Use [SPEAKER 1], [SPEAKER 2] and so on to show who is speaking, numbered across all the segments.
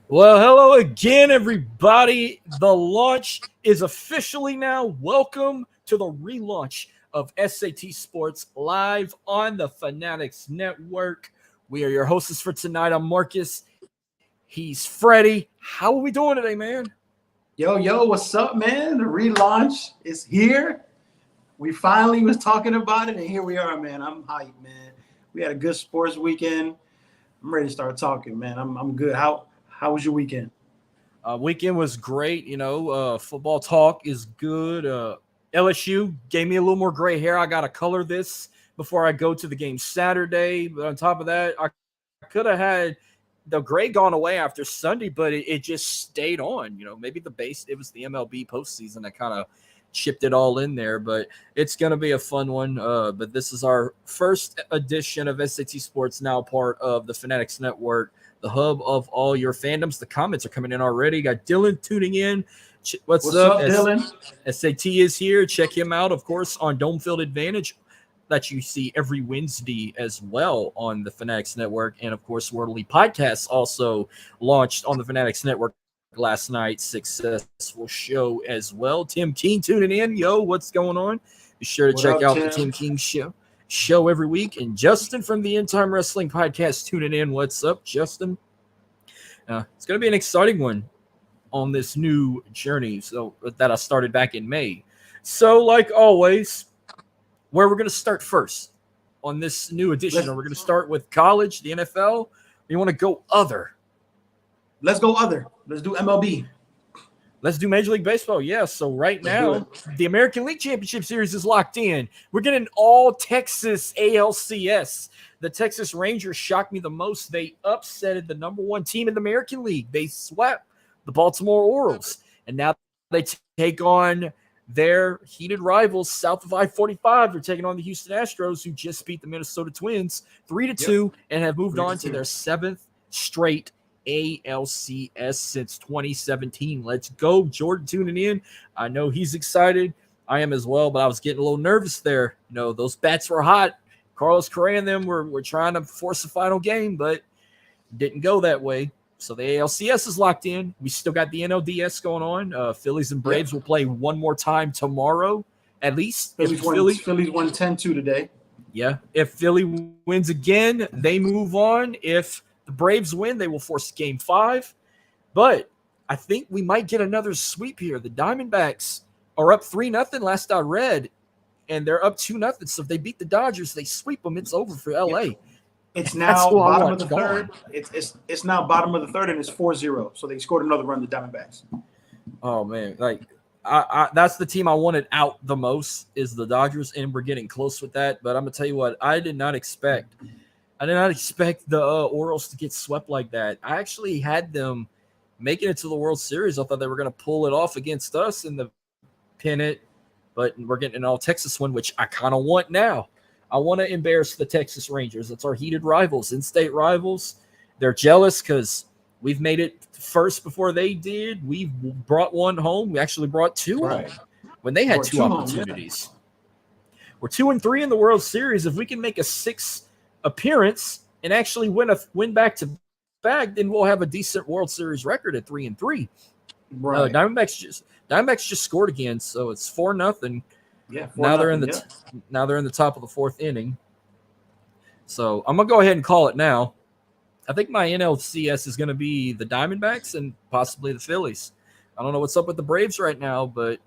[SPEAKER 1] Well, hello again, everybody. The launch is officially now. Welcome to the relaunch of SAT Sports live on the Fanatics Network. We are your hosts for tonight. I'm Marcus. He's Freddy. How are we doing today, man?
[SPEAKER 2] Yo, what's up, man? The relaunch is here. We finally was talking about it, and here we are, man. I'm hyped, man. We had a good sports weekend. I'm ready to start talking, man. I'm good. How was your weekend?
[SPEAKER 1] Weekend was great. Football talk is good. LSU gave me a little more gray hair. I got to color this before I go to the game Saturday. But on top of that, I could have had the gray gone away after Sunday, but it just stayed on. Maybe it was the MLB postseason that kind of chipped it all in there. But it's going to be a fun one. But this is our first edition of SAT Sports, now part of the Fanatics Network, the hub of all your fandoms. The comments are coming in already. Got Dylan tuning in. What's up,
[SPEAKER 2] Dylan?
[SPEAKER 1] SAT is here. Check him out, of course, on Dome Field Advantage, that you see every Wednesday as well on the Fanatics Network. And, of course, Worldly Podcasts also launched on the Fanatics Network last night. Successful show as well. Tim King tuning in. Yo, what's going on? Be sure to check out Tim? The Tim King show every week. And Justin from the End Time Wrestling Podcast tuning in. What's up, Justin? It's going to be an exciting one on this new journey that I started back in May. So, like always, where we're going to start first on this new edition. We're going to start with college, the NFL. You want to go other?
[SPEAKER 2] Let's go other. Let's do MLB.
[SPEAKER 1] Let's do Major League Baseball. Yeah. So right now, the American League Championship Series is locked in. We're getting all Texas ALCS. The Texas Rangers shocked me the most. They upsetted the number one team in the American League. They swept the Baltimore Orioles. And now they take on their heated rivals south of I-45. They're taking on the Houston Astros, who just beat the Minnesota Twins 3-2 and have moved on to their seventh straight ALCS since 2017. Let's go. Jordan tuning in. I know he's excited. I am as well, but I was getting a little nervous there. Those bats were hot. Carlos Correa and them were trying to force the final game, but didn't go that way. So the ALCS is locked in. We still got the NLDS going on. Phillies and Braves will play one more time tomorrow, at least.
[SPEAKER 2] Phillies won 10-2 today.
[SPEAKER 1] Yeah. If Philly wins again, they move on. If the Braves win, they will force Game 5. But I think we might get another sweep here. The Diamondbacks are up 3-0 last I read, and they're up 2-0. So if they beat the Dodgers, they sweep them. It's over for LA.
[SPEAKER 2] Yeah. It's now bottom of the third. It's now bottom of the third, and it's 4-0. So they scored another run, the Diamondbacks.
[SPEAKER 1] Oh, man. I that's the team I wanted out the most, is the Dodgers, and we're getting close with that. But I'm going to tell you what, I did not expect the Orioles to get swept like that. I actually had them making it to the World Series. I thought they were going to pull it off against us in the pennant, but we're getting an all-Texas one, which I kind of want now. I want to embarrass the Texas Rangers. It's our heated rivals, in-state rivals. They're jealous because we've made it first before they did. We've brought one home. We actually brought two home when they had two opportunities. Yeah. We're 2-3 in the World Series. If we can make a 6th appearance and actually win back to back, then we'll have a decent World Series record at 3-3.
[SPEAKER 2] Right.
[SPEAKER 1] Diamondbacks just scored again, so it's 4-0.
[SPEAKER 2] Yeah,
[SPEAKER 1] now they're in the top of the 4th inning. So I'm gonna go ahead and call it now. I think my NLCS is gonna be the Diamondbacks and possibly the Phillies. I don't know what's up with the Braves right now, but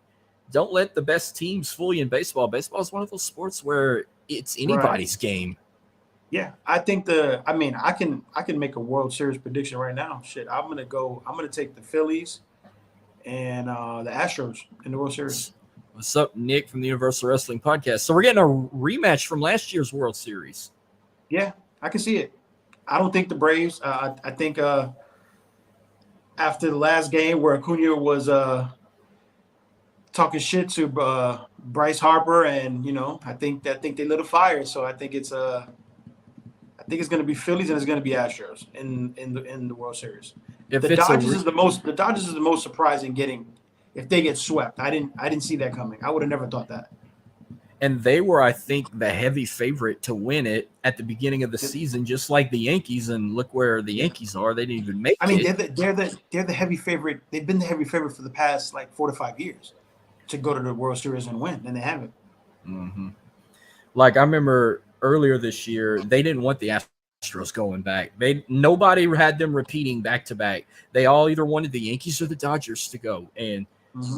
[SPEAKER 1] don't let the best teams fool you in baseball. Baseball is one of those sports where it's anybody's game.
[SPEAKER 2] Yeah, I think I can make a World Series prediction right now. Shit, I'm gonna take the Phillies and the Astros in the World Series.
[SPEAKER 1] What's up, Nick from the Universal Wrestling Podcast? So we're getting a rematch from last year's World Series.
[SPEAKER 2] Yeah, I can see it. I don't think the Braves. I think after the last game where Acuna was talking shit to Bryce Harper, and I think they lit a fire. So I think it's going to be Phillies and it's going to be Astros in the World Series. The Dodgers is the most surprising getting. If they get swept, I didn't see that coming. I would have never thought that.
[SPEAKER 1] And they were, I think, the heavy favorite to win it at the beginning of the season, just like the Yankees. And look where the Yankees are; they didn't even make
[SPEAKER 2] I mean,
[SPEAKER 1] it.
[SPEAKER 2] they're the heavy favorite. They've been the heavy favorite for the past like 4 to 5 years to go to the World Series and win, and they haven't.
[SPEAKER 1] Mm-hmm. Like I remember earlier this year, they didn't want the Astros going back. Nobody had them repeating back to back. They all either wanted the Yankees or the Dodgers to go, and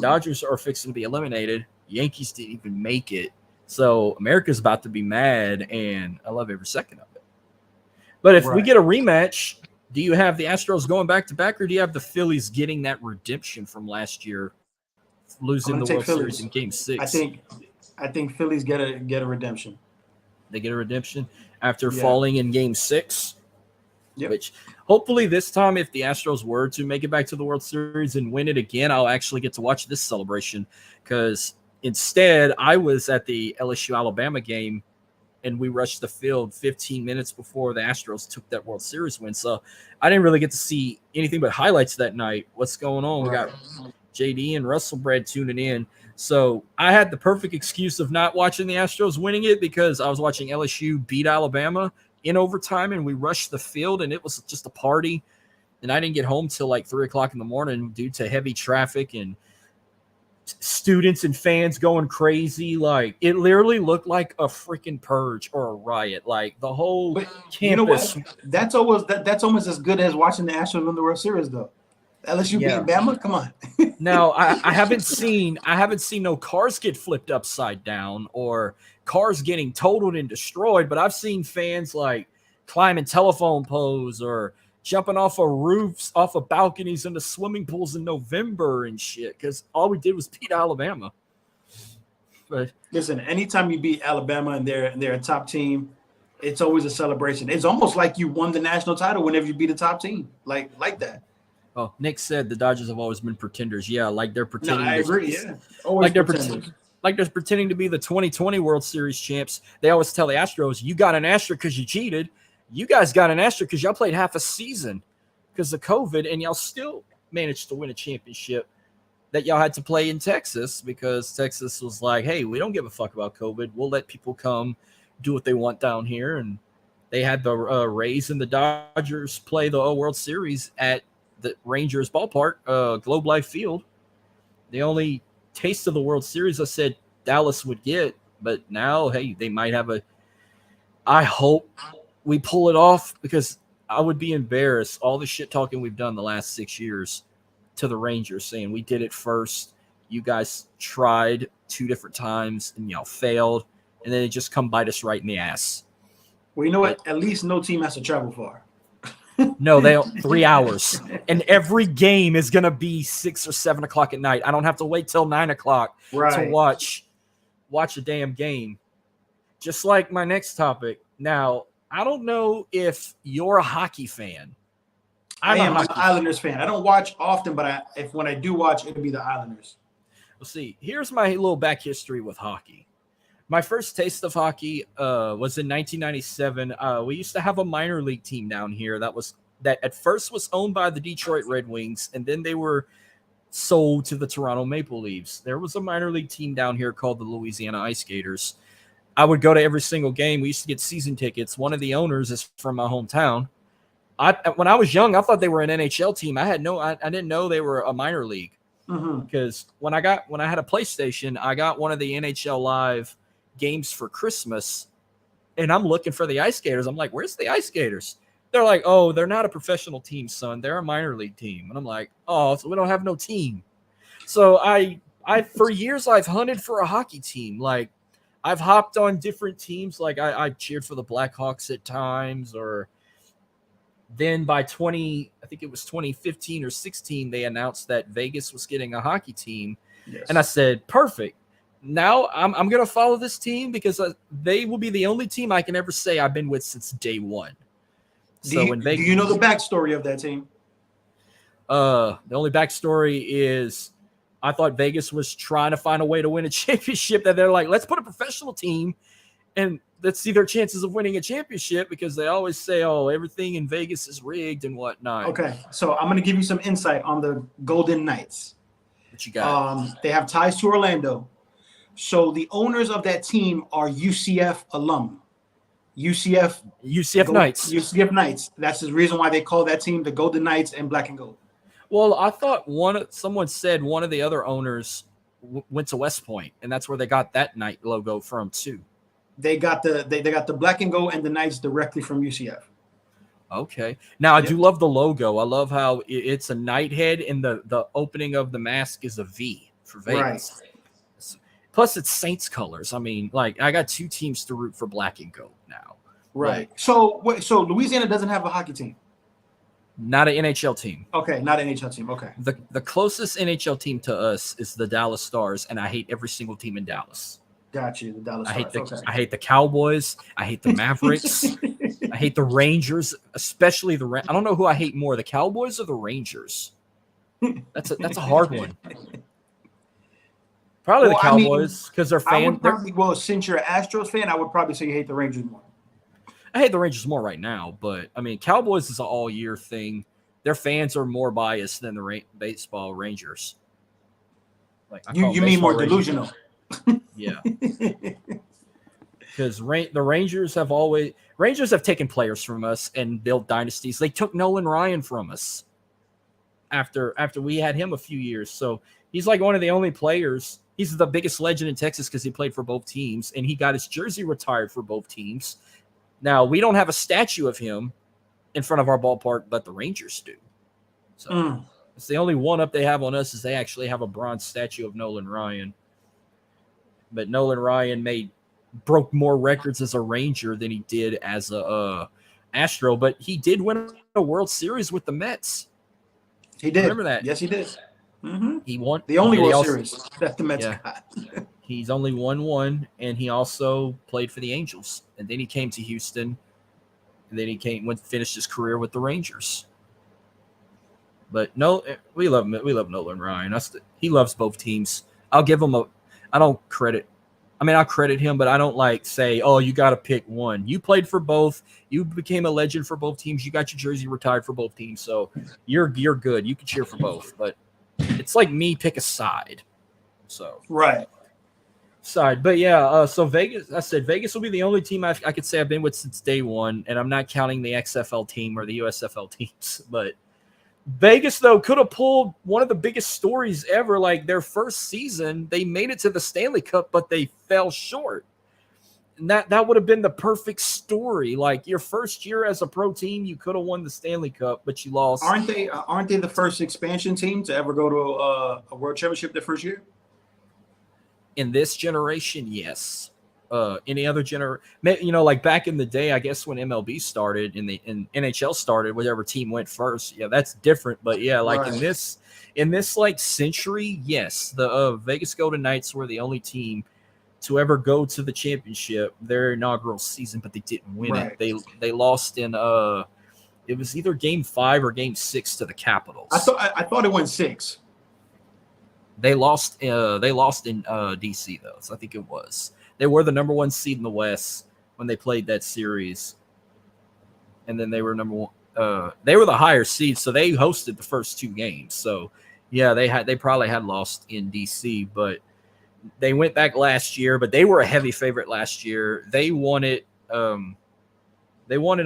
[SPEAKER 1] Dodgers are fixing to be eliminated. Yankees didn't even make it. So America's about to be mad, and I love every second of it. But if we get a rematch, do you have the Astros going back to back, or do you have the Phillies getting that redemption from last year, losing the World Series in Game 6?
[SPEAKER 2] I think Phillies get a redemption.
[SPEAKER 1] They get a redemption after falling in Game 6.
[SPEAKER 2] Yep.
[SPEAKER 1] Which hopefully this time, if the Astros were to make it back to the World Series and win it again, I'll actually get to watch this celebration, because instead I was at the LSU Alabama game and we rushed the field 15 minutes before the Astros took that World Series win. So I didn't really get to see anything but highlights that night. What's going on? We got JD and Russell Brad tuning in. So I had the perfect excuse of not watching the Astros winning it, because I was watching LSU beat Alabama in overtime, and we rushed the field, and it was just a party. And I didn't get home till like 3 o'clock in the morning due to heavy traffic and students and fans going crazy. Like, it literally looked like a freaking purge or a riot. Like, the whole campus.
[SPEAKER 2] You know what? That's almost as good as watching the Astros win the World Series, though. LSU beat Bama. Come on.
[SPEAKER 1] Now, I haven't seen no cars get flipped upside down or cars getting totaled and destroyed, but I've seen fans like climbing telephone poles or jumping off of roofs, off of balconies into swimming pools in November and shit, because all we did was beat Alabama. But
[SPEAKER 2] listen, anytime you beat Alabama and they're a top team, it's always a celebration. It's almost like you won the national title whenever you beat a top team, like that.
[SPEAKER 1] Oh, Nick said the Dodgers have always been pretenders. Yeah, like they're pretending.
[SPEAKER 2] No, I agree. Yeah,
[SPEAKER 1] always like they're pretending to be the 2020 World Series champs. They always tell the Astros, "You got an asterisk because you cheated. You guys got an asterisk because y'all played half a season because of COVID, and y'all still managed to win a championship that y'all had to play in Texas, because Texas was like, hey, we don't give a fuck about COVID. We'll let people come do what they want down here." And they had the Rays and the Dodgers play the World Series at the Rangers ballpark, Globe Life Field. The only taste of the World Series I said Dallas would get, but now, hey, they might have I hope we pull it off, because I would be embarrassed. All the shit talking we've done the last 6 years to the Rangers, saying we did it first. You guys tried 2 different times and y'all failed, and then it just come bite us right in the ass.
[SPEAKER 2] Well, you know what? At least no team has to travel far.
[SPEAKER 1] No, they 3 hours, and every game is gonna be 6 or 7 o'clock at night. I don't have to wait till 9 o'clock to watch a damn game. Just like my next topic. Now, I don't know if you're a hockey fan.
[SPEAKER 2] I'm an Islanders fan. I don't watch often, but when I do watch, it'll be the Islanders.
[SPEAKER 1] Well, see, here's my little back history with hockey. My first taste of hockey was in 1997. We used to have a minor league team down here that at first was owned by the Detroit Red Wings, and then they were sold to the Toronto Maple Leafs. There was a minor league team down here called the Louisiana Ice Gators. I would go to every single game. We used to get season tickets. One of the owners is from my hometown. When I was young, I thought they were an NHL team. I didn't know they were a minor league. Because when I had a PlayStation, I got one of the NHL Live games for Christmas, and I'm looking for the Ice Gators. I'm like, where's the Ice Gators? They're like, oh, they're not a professional team, son. They're a minor league team. And I'm like, oh, so we don't have no team. So I for years I've hunted for a hockey team. Like, I've hopped on different teams. Like I cheered for the Blackhawks at times, or then by I think it was 2015 or 16, they announced that Vegas was getting a hockey team. Yes. And I said, perfect. Now I'm going to follow this team, because they will be the only team I can ever say I've been with since day one.
[SPEAKER 2] Do you know the backstory of that team?
[SPEAKER 1] The only backstory is I thought Vegas was trying to find a way to win a championship, that they're like, let's put a professional team and let's see their chances of winning a championship, because they always say, oh, everything in Vegas is rigged and whatnot.
[SPEAKER 2] Okay, so I'm going to give you some insight on the Golden Knights.
[SPEAKER 1] What you got?
[SPEAKER 2] They have ties to Orlando. So the owners of that team are UCF alum. UCF
[SPEAKER 1] Knights.
[SPEAKER 2] UCF Knights. That's the reason why they call that team the Golden Knights and Black and Gold.
[SPEAKER 1] Well, I thought someone said one of the other owners went to West Point, and that's where they got that Knight logo from too.
[SPEAKER 2] They got the Black and Gold and the Knights directly from UCF.
[SPEAKER 1] Okay. Now I do love the logo. I love how it's a knight head, and the opening of the mask is a V for Vegas. Right. Plus, it's Saints colors. I mean, like, I got two teams to root for Black and Gold now.
[SPEAKER 2] Right. So Louisiana doesn't have a hockey team.
[SPEAKER 1] Not an NHL team.
[SPEAKER 2] Okay, not an NHL team. Okay.
[SPEAKER 1] The closest NHL team to us is the Dallas Stars, and I hate every single team in Dallas.
[SPEAKER 2] Got you. The Dallas Stars.
[SPEAKER 1] I hate the Cowboys. I hate the Mavericks. I hate the Rangers, especially I don't know who I hate more, the Cowboys or the Rangers. That's a hard one. Probably the Cowboys, because they're fans.
[SPEAKER 2] Since you're an Astros fan, I would probably say you hate the Rangers more.
[SPEAKER 1] I hate the Rangers more right now, but I mean, Cowboys is an all-year thing. Their fans are more biased than the baseball Rangers.
[SPEAKER 2] Like, you mean more delusional?
[SPEAKER 1] Yeah, because the Rangers have taken players from us and built dynasties. They took Nolan Ryan from us after we had him a few years. So he's like one of the only players. He's the biggest legend in Texas because he played for both teams, and he got his jersey retired for both teams. Now, we don't have a statue of him in front of our ballpark, but the Rangers do. So it's the only one up they have on us is they actually have a bronze statue of Nolan Ryan. But Nolan Ryan broke more records as a Ranger than he did as a Astro. But he did win a World Series with the Mets.
[SPEAKER 2] He did.
[SPEAKER 1] Remember that?
[SPEAKER 2] Yes, he did. Mm-hmm.
[SPEAKER 1] He won
[SPEAKER 2] the only World Series that the Mets got.
[SPEAKER 1] He's only won one, and he also played for the Angels. And then he came to Houston, and then he finished his career with the Rangers. But no, we love him. We love Nolan Ryan. He loves both teams. I'll give him I'll credit him, but I don't say, oh, you got to pick one. You played for both. You became a legend for both teams. You got your jersey retired for both teams. So you're good. You can cheer for both. But it's like me pick a side. So
[SPEAKER 2] right.
[SPEAKER 1] Side. But yeah, so Vegas, I said Vegas will be the only team I could say I've been with since day one, and I'm not counting the XFL team or the USFL teams. But Vegas, though, could have pulled one of the biggest stories ever. Like, their first season, they made it to the Stanley Cup, but they fell short. And that would have been the perfect story. Like, your first year as a pro team, you could have won the Stanley Cup, but you lost.
[SPEAKER 2] Aren't they the first expansion team to ever go to a World Championship their first year?
[SPEAKER 1] In this generation, yes. Any other generation, like back in the day, I guess when MLB started and NHL started, whatever team went first, yeah, that's different. But yeah, like right. in this like century, yes, the Vegas Golden Knights were the only team to ever go to the championship their inaugural season, but they didn't win
[SPEAKER 2] right.
[SPEAKER 1] it. They lost in it was either Game 5 or Game 6 to the Capitals.
[SPEAKER 2] I thought it went 6.
[SPEAKER 1] They lost in DC though, so I think it was. They were the number 1 seed in the West when they played that series, and then they were number 1. They were the higher seed, so they hosted the first 2 games. So yeah, they probably had lost in DC, but they went back last year. But they were a heavy favorite last year. They won it. I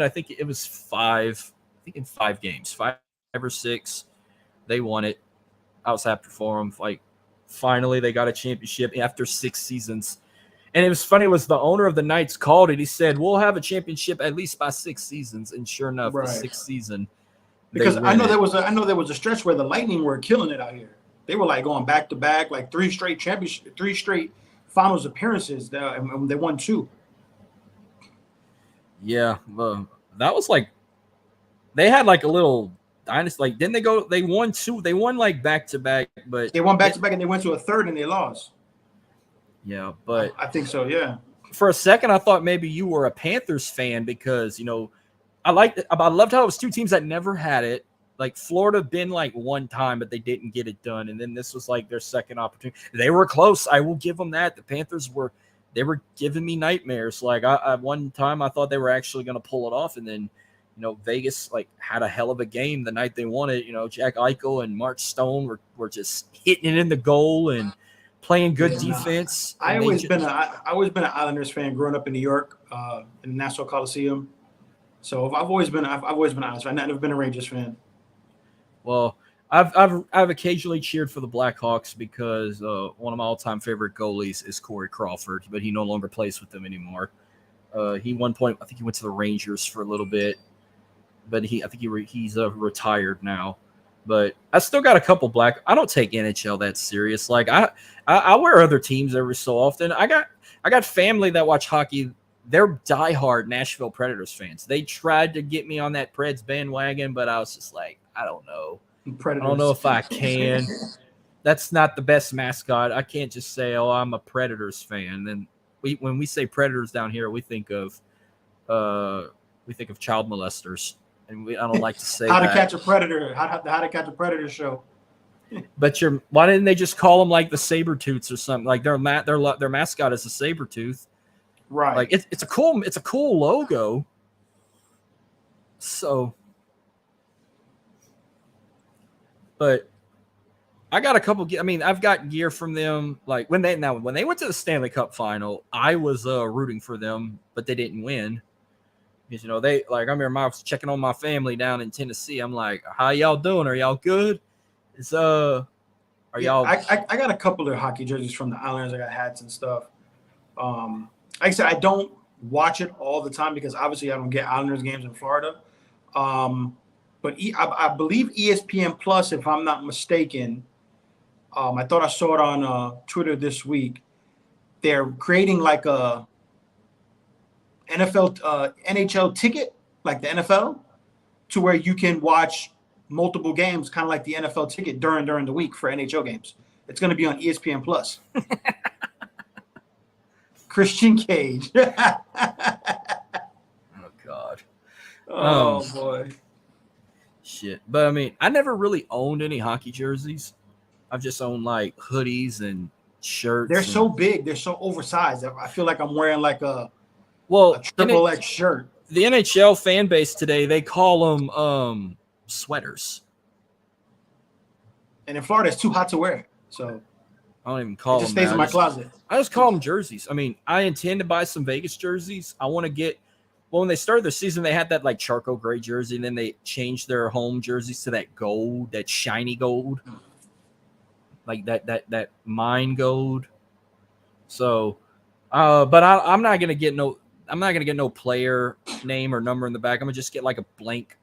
[SPEAKER 1] think it was 5. I think in 5 games, 5 or 6. They won it. I was happy for them. Like, finally, they got a championship after 6 seasons. And it was funny, was the owner of the Knights called it. He said, we'll have a championship at least by 6 seasons. And sure enough, right. The 6th season.
[SPEAKER 2] Because I know there was a stretch where the Lightning were killing it out here. They were like going back to back, like 3 straight championship, 3 straight finals appearances. And they won 2.
[SPEAKER 1] Yeah. That was like, they had like a little dynasty. Like, didn't they won 2? They won like back to back, but
[SPEAKER 2] they won back to back and they went to a third and they lost.
[SPEAKER 1] Yeah, but
[SPEAKER 2] I think so. Yeah.
[SPEAKER 1] For a second, I thought maybe you were a Panthers fan because I loved how it was 2 teams that never had it. Like Florida been like 1 time, but they didn't get it done, and then this was like their second opportunity. They were close. I will give them that. The Panthers were giving me nightmares. Like I one time I thought they were actually going to pull it off, and then Vegas like had a hell of a game the night they won it. Jack Eichel and Mark Stone were just hitting it in the goal and. playing good
[SPEAKER 2] Yeah, nah.
[SPEAKER 1] defense.
[SPEAKER 2] I always been an Islanders fan growing up in New York, in the Nassau Coliseum. So I've always been an Islanders fan. I've never been a Rangers fan.
[SPEAKER 1] Well, I've occasionally cheered for the Blackhawks because one of my all-time favorite goalies is Corey Crawford, but he no longer plays with them anymore. He one point I think he went to the Rangers for a little bit, but he's retired now. But I still got a couple I don't take NHL that serious. Like I wear other teams every so often. I got family that watch hockey. They're diehard Nashville Predators fans. They tried to get me on that Preds bandwagon, but I was just like, I don't know.
[SPEAKER 2] Predators.
[SPEAKER 1] I don't know if I can. That's not the best mascot. I can't just say, "Oh, I'm a Predators fan." And when we say Predators down here, we think of child molesters, and I don't like to say
[SPEAKER 2] How
[SPEAKER 1] that.
[SPEAKER 2] to Catch a Predator. How to Catch a Predator show.
[SPEAKER 1] But why didn't they just call them like the Sabertooths or something? Like their mascot is a Sabertooth.
[SPEAKER 2] Right.
[SPEAKER 1] Like it's a cool logo. So, but I got a couple. I mean, I've got gear from them. Like when they went to the Stanley Cup final, I was rooting for them, but they didn't win. Because I remember I was checking on my family down in Tennessee. I'm like, how y'all doing? Are y'all good? Are y'all?
[SPEAKER 2] I got a couple of hockey jerseys from the Islanders. I got hats and stuff. Like I said, I don't watch it all the time because obviously I don't get Islanders games in Florida. But I believe ESPN Plus, if I'm not mistaken, I thought I saw it on Twitter this week. They're creating like a NHL ticket, like the NFL, to where you can watch multiple games, kind of like the NFL ticket during the week for NHL games. It's going to be on ESPN Plus. Christian Cage.
[SPEAKER 1] Oh God.
[SPEAKER 2] Oh boy.
[SPEAKER 1] Shit. But I mean, I never really owned any hockey jerseys. I've just owned like hoodies and shirts.
[SPEAKER 2] They're so big. They're so oversized. I feel like I'm wearing like a triple X shirt.
[SPEAKER 1] The NHL fan base today, they call them sweaters.
[SPEAKER 2] And in Florida, it's too hot to wear. So
[SPEAKER 1] I don't even call them.
[SPEAKER 2] It just stays in my closet.
[SPEAKER 1] I just call them jerseys. I mean, I intend to buy some Vegas jerseys. I want to get. Well, when they started their season, they had that like charcoal gray jersey, and then they changed their home jerseys to that gold, that shiny gold, like that mine gold. So, but I'm not gonna get no player name or number in the back. I'm gonna just get like a blank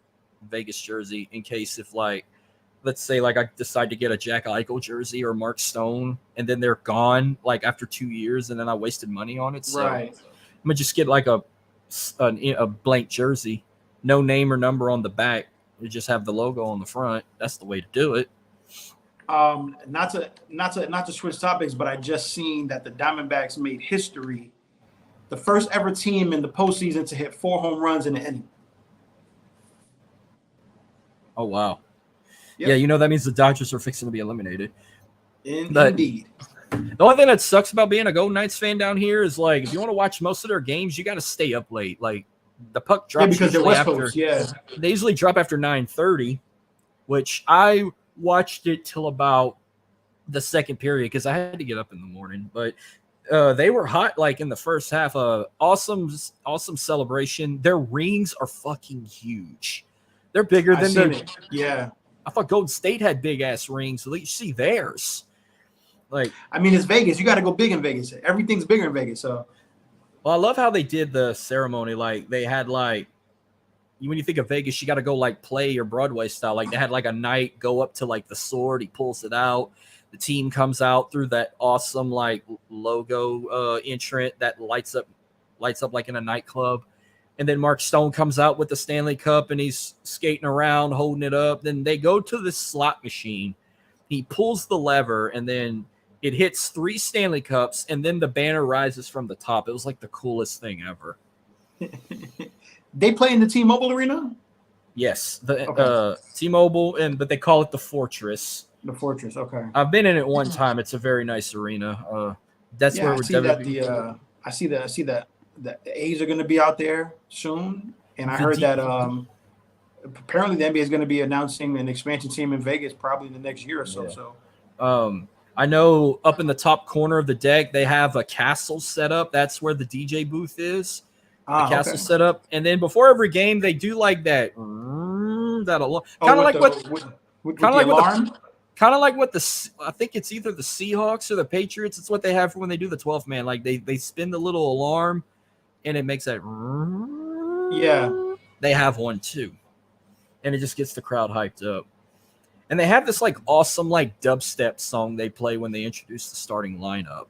[SPEAKER 1] Vegas jersey in case if like. Let's say like I decide to get a Jack Eichel jersey or Mark Stone, and then they're gone like after 2 years, and then I wasted money on it. So
[SPEAKER 2] right.
[SPEAKER 1] I'm gonna just get like a blank jersey, no name or number on the back. You just have the logo on the front. That's the way to do it.
[SPEAKER 2] Not to switch topics, but I just seen that the Diamondbacks made history, the first ever team in the postseason to hit 4 home runs in an inning.
[SPEAKER 1] Oh wow.
[SPEAKER 2] Yep.
[SPEAKER 1] Yeah, that means the Dodgers are fixing to be eliminated.
[SPEAKER 2] Indeed.
[SPEAKER 1] The only thing that sucks about being a Golden Knights fan down here is like if you want to watch most of their games, you got to stay up late. Like the puck drops
[SPEAKER 2] because they're West
[SPEAKER 1] after.
[SPEAKER 2] Coast, yeah.
[SPEAKER 1] They usually drop after 9:30, which I watched it till about the second period because I had to get up in the morning. But they were hot like in the first half. Awesome celebration. Their rings are fucking huge. They're bigger than their.
[SPEAKER 2] Yeah.
[SPEAKER 1] I thought Golden State had big ass rings. At least see theirs. Like,
[SPEAKER 2] I mean, it's Vegas. You got to go big in Vegas. Everything's bigger in Vegas. So,
[SPEAKER 1] well, I love how they did the ceremony. Like, they had like, when you think of Vegas, you got to go like play or Broadway style. Like, they had like a knight go up to like the sword. He pulls it out. The team comes out through that awesome like logo entrant that lights up like in a nightclub. And then Mark Stone comes out with the Stanley Cup and he's skating around, holding it up. Then they go to the slot machine. He pulls the lever and then it hits 3 Stanley Cups and then the banner rises from the top. It was like the coolest thing ever.
[SPEAKER 2] They play in the T-Mobile Arena?
[SPEAKER 1] Yes, T-Mobile, but they call it the Fortress.
[SPEAKER 2] The Fortress, okay.
[SPEAKER 1] I've been in it one time. It's a very nice arena. That's where
[SPEAKER 2] I see that the A's are going to be out there soon, and I heard that apparently the NBA is going to be announcing an expansion team in Vegas probably in the next year or so.
[SPEAKER 1] Yeah. I know up in the top corner of the deck, they have a castle set up. That's where the DJ booth is. The castle set up. And then before every game, they do like that. That alarm. Kind of like
[SPEAKER 2] alarm?
[SPEAKER 1] Kind of like what I think it's either the Seahawks or the Patriots. It's what they have for when they do the 12th man. Like they spin the little alarm and it makes that.
[SPEAKER 2] Yeah.
[SPEAKER 1] They have one too. And it just gets the crowd hyped up. And they have this like awesome like dubstep song they play when they introduce the starting lineup.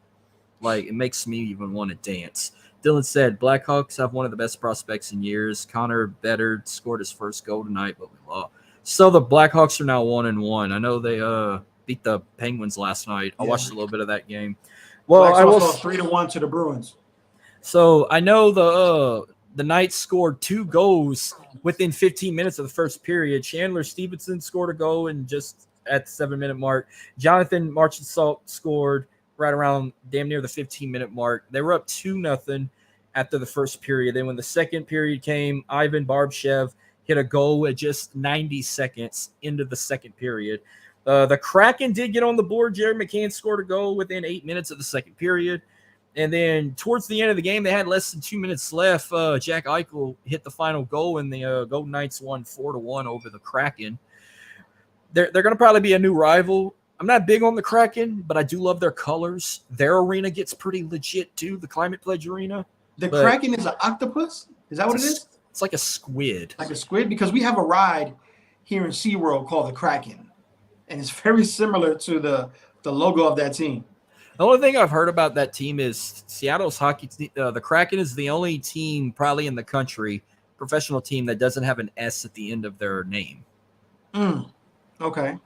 [SPEAKER 1] Like it makes me even want to dance. Dylan said, Blackhawks have one of the best prospects in years. Connor Bedard scored his first goal tonight, but we lost. So the Blackhawks are now 1-1. I know they beat the Penguins last night. I watched a little bit of that game. Well,
[SPEAKER 2] I was 3-1 to the Bruins.
[SPEAKER 1] So I know the Knights scored 2 goals within 15 minutes of the first period. Chandler Stevenson scored a goal and just at the 7-minute mark. Jonathan Marchessault scored right around damn near the 15-minute mark. They were up 2-0 after the first period. Then when the second period came, Ivan Barbashev hit a goal at just 90 seconds into the second period. The Kraken did get on the board. Jared McCann scored a goal within 8 minutes of the second period. And then towards the end of the game, they had less than 2 minutes left. Jack Eichel hit the final goal, and the Golden Knights won 4-1 over the Kraken. They're going to probably be a new rival. I'm not big on the Kraken, but I do love their colors. Their arena gets pretty legit, too, the Climate Pledge Arena.
[SPEAKER 2] Kraken is an octopus? Is that what it is?
[SPEAKER 1] It's like a squid.
[SPEAKER 2] Like a squid? Because we have a ride here in SeaWorld called the Kraken, and it's very similar to the logo of that team.
[SPEAKER 1] The only thing I've heard about that team is Seattle's hockey. The Kraken is the only team probably in the country, professional team, that doesn't have an S at the end of their name.
[SPEAKER 2] Okay.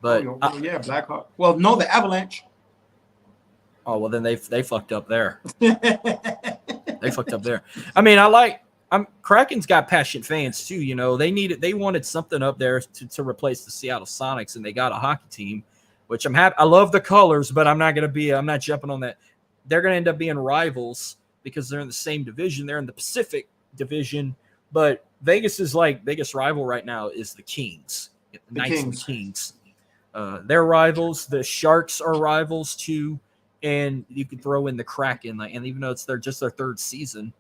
[SPEAKER 1] But
[SPEAKER 2] Blackhawk. Well, no, the Avalanche.
[SPEAKER 1] Oh, well, then they fucked up there. They fucked up there. I mean, Kraken's got passionate fans too. You know, they wanted something up there to replace the Seattle Sonics, and they got a hockey team. Which I'm happy. I love the colors, but I'm not jumping on that. They're going to end up being rivals because they're in the same division. They're in the Pacific Division, but Vegas's biggest rival right now is the Kings. The Knights and Kings. They're rivals. The Sharks are rivals too, and you could throw in the Kraken. And even though it's just their third season,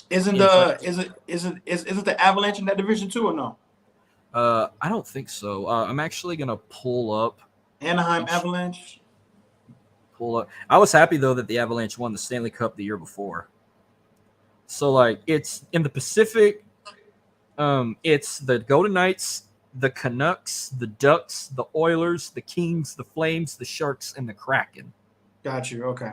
[SPEAKER 2] isn't the Avalanche in that division too or no?
[SPEAKER 1] I don't think so. I'm actually going to pull up.
[SPEAKER 2] Anaheim Avalanche.
[SPEAKER 1] Pull up. I was happy though that the Avalanche won the Stanley Cup the year before. So it's in the Pacific. It's the Golden Knights, the Canucks, the Ducks, the Oilers, the Kings, the Flames, the Sharks, and the Kraken.
[SPEAKER 2] Got you. Okay.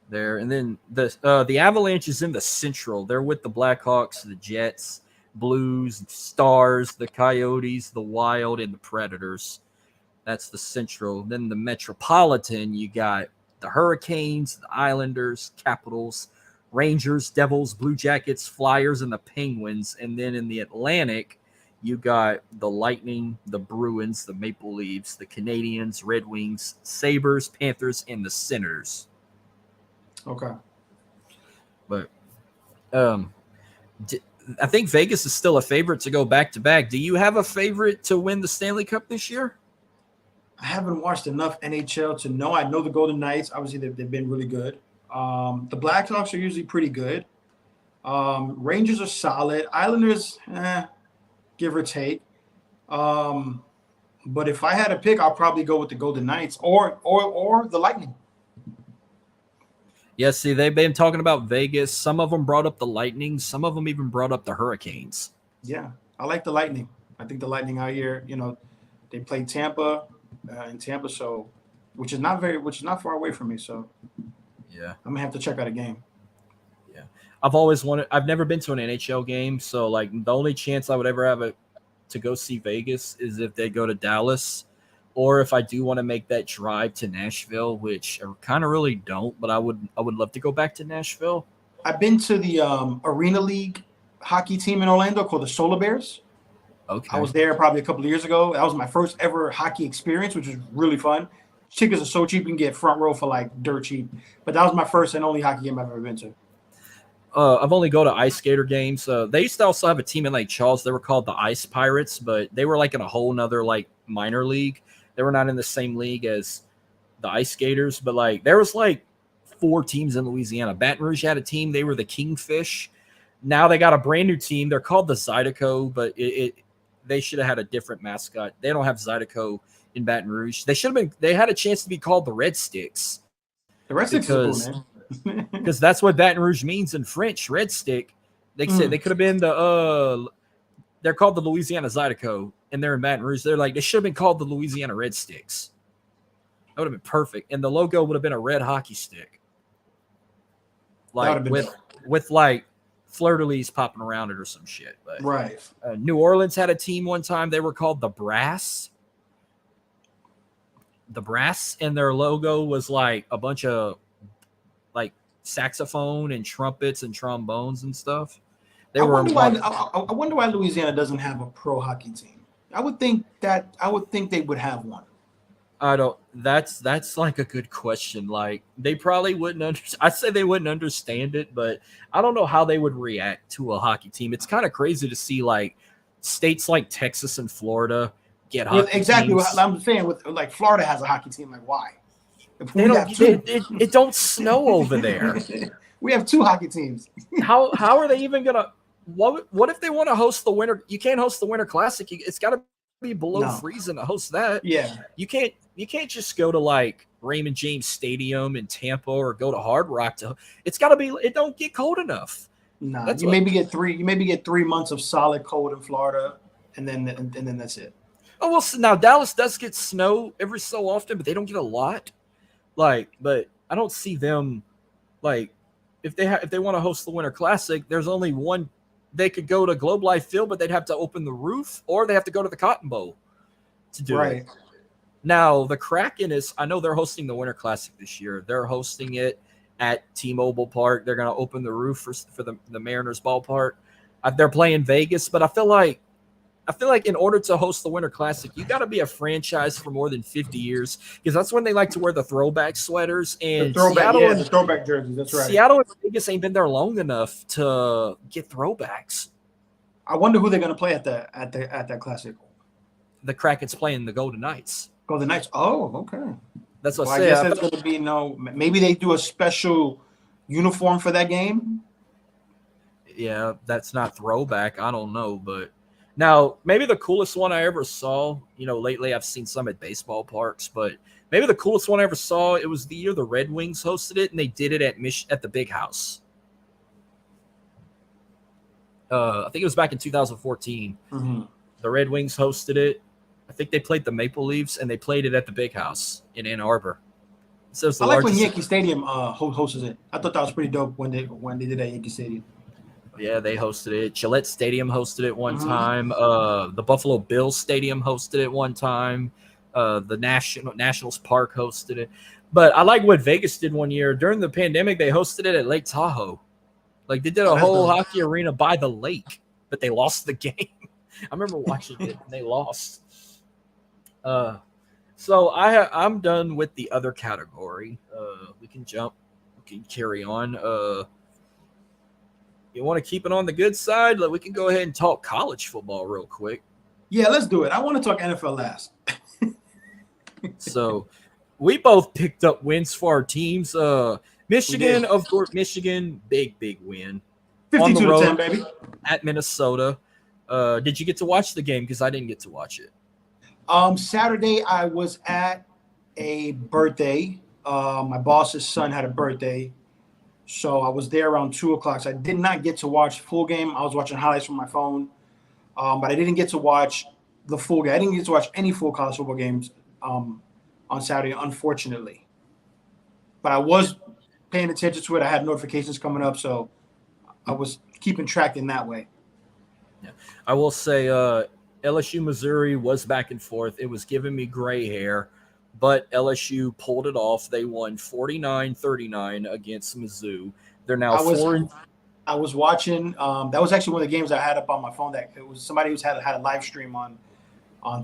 [SPEAKER 1] There, and then the Avalanche is in the Central. They're with the Blackhawks, the Jets, Blues, Stars, the Coyotes, the Wild, and the Predators. That's the Central. Then the Metropolitan, you got the Hurricanes, the Islanders, Capitals, Rangers, Devils, Blue Jackets, Flyers, and the Penguins. And then in the Atlantic, you got the Lightning, the Bruins, the Maple Leafs, the Canadiens, Red Wings, Sabres, Panthers, and the Senators.
[SPEAKER 2] Okay.
[SPEAKER 1] But I think Vegas is still a favorite to go back-to-back. Do you have a favorite to win the Stanley Cup this year?
[SPEAKER 2] I haven't watched enough NHL to know. I know the Golden Knights. Obviously, they've been really good. The Blackhawks are usually pretty good. Rangers are solid. Islanders, give or take. But if I had to pick, I'll probably go with the Golden Knights or the Lightning.
[SPEAKER 1] Yeah, see, they've been talking about Vegas. Some of them brought up the Lightning. Some of them even brought up the Hurricanes.
[SPEAKER 2] Yeah, I like the Lightning. I think the Lightning out here, they play Tampa in Tampa, so which is not far away from me. So
[SPEAKER 1] yeah,
[SPEAKER 2] I'm gonna have to check out a game.
[SPEAKER 1] Yeah, I've never been to an NHL game, so the only chance I would ever have to go see Vegas is if they go to Dallas. Or if I do want to make that drive to Nashville, which I kind of really don't, but I would love to go back to Nashville.
[SPEAKER 2] I've been to the Arena League hockey team in Orlando called the Solar Bears.
[SPEAKER 1] Okay.
[SPEAKER 2] I was there probably a couple of years ago. That was my first ever hockey experience, which was really fun. Tickets are so cheap, you can get front row for dirt cheap. But that was my first and only hockey game I've ever been to.
[SPEAKER 1] I've only go to ice skater games. They used to also have a team in Lake Charles. They were called the Ice Pirates, but they were like in a whole nother like minor league. They were not in the same league as the ice skaters, but like there was like 4 teams in Louisiana. Baton Rouge had a team. They were the Kingfish. Now they got a brand new team. They're called the Zydeco, but they should have had a different mascot. They don't have Zydeco in Baton Rouge. They should have been. They had a chance to be called the Red Sticks.
[SPEAKER 2] The Red Sticks is cool, man.
[SPEAKER 1] Because that's what Baton Rouge means in French. Red Stick. They said they could have been the. They're called the Louisiana Zydeco, and they're in Baton Rouge. They're like they should have been called the Louisiana Red Sticks. That would have been perfect, and the logo would have been a red hockey stick, like with like fleur-de-lis popping around it or some shit. But
[SPEAKER 2] right.
[SPEAKER 1] New Orleans had a team one time. They were called the Brass. The Brass, and their logo was like a bunch of like saxophone and trumpets and trombones and stuff. I
[SPEAKER 2] wonder why Louisiana doesn't have a pro hockey team. I would think they would have one.
[SPEAKER 1] I don't. That's like a good question. Like they probably wouldn't. I'd say they wouldn't understand it, but I don't know how they would react to a hockey team. It's kind of crazy to see like states like Texas and Florida get hockey
[SPEAKER 2] exactly
[SPEAKER 1] teams.
[SPEAKER 2] What I'm saying. With like Florida has a hocky team. Like why?
[SPEAKER 1] They don't. It don't snow over there.
[SPEAKER 2] We have 2 hockey teams.
[SPEAKER 1] How are they even gonna? What if they want to host the winter? You can't host the Winter Classic. It's got to be below freezing to host that.
[SPEAKER 2] Yeah,
[SPEAKER 1] you can't just go to like Raymond James Stadium in Tampa or go to Hard Rock to. It's got to be. It don't get cold enough.
[SPEAKER 2] No, you maybe get 3 months of solid cold in Florida, and then that's it.
[SPEAKER 1] Oh well, now Dallas does get snow every so often, but they don't get a lot. Like, but I don't see them like if they want to host the Winter Classic. There's only one. They could go to Globe Life Field, but they'd have to open the roof, or they have to go to the Cotton Bowl to do it. Now, the Kraken I know they're hosting the Winter Classic this year. They're hosting it at T-Mobile Park. They're going to open the roof for the Mariners ballpark. They're playing Vegas, but I feel like in order to host the Winter Classic, you got to be a franchise for more than 50 years because that's when they like to wear the throwback sweaters and
[SPEAKER 2] the throwback jerseys. That's right.
[SPEAKER 1] Seattle and Vegas ain't been there long enough to get throwbacks.
[SPEAKER 2] I wonder who they're going to play at that Classic.
[SPEAKER 1] The Kraken's playing the Golden Knights.
[SPEAKER 2] Golden Knights. Oh, okay.
[SPEAKER 1] That's what
[SPEAKER 2] I guess that's going to be maybe they do a special uniform for that game.
[SPEAKER 1] Yeah, that's not throwback. I don't know, but. Now, maybe the coolest one I ever saw, lately I've seen some at baseball parks, but maybe the coolest one I ever saw, it was the year the Red Wings hosted it, and they did it at the Big House. I think it was back in 2014. Mm-hmm. The Red Wings hosted it. I think they played the Maple Leafs, and they played it at the Big House in Ann Arbor. So
[SPEAKER 2] I like when Yankee Stadium hosts it. I thought that was pretty dope when they did that Yankee Stadium.
[SPEAKER 1] Yeah, they hosted it. Gillette Stadium hosted it one time. The Buffalo Bills Stadium hosted it one time. The Nationals Park hosted it. But I like what Vegas did one year. During the pandemic, they hosted it at Lake Tahoe. Like, they did a whole hockey arena by the lake, but they lost the game. I remember watching it, and they lost. So I'm done with the other category. We can carry on. You want to keep it on the good side? We can go ahead and talk college football real quick.
[SPEAKER 2] Yeah, let's do it. I want to talk NFL last.
[SPEAKER 1] So we both picked up wins for our teams. Michigan, of course, big win.
[SPEAKER 2] 52-10, baby.
[SPEAKER 1] At Minnesota. Did you get to watch the game? Because I didn't get to watch it.
[SPEAKER 2] Saturday, I was at a birthday. My boss's son had a birthday. So I was there around 2:00. So I did not get to watch full game. I was watching highlights from my phone, but I didn't get to watch the full game. I didn't get to watch any full college football games on Saturday, unfortunately. But I was paying attention to it. I had notifications coming up, so I was keeping track in that way.
[SPEAKER 1] Yeah, I will say LSU Missouri was back and forth. It was giving me gray hair. But LSU pulled it off. They won 49-39 against Mizzou. They're now
[SPEAKER 2] I was watching. That was actually one of the games I had up on my phone. That it was somebody who's had a live stream on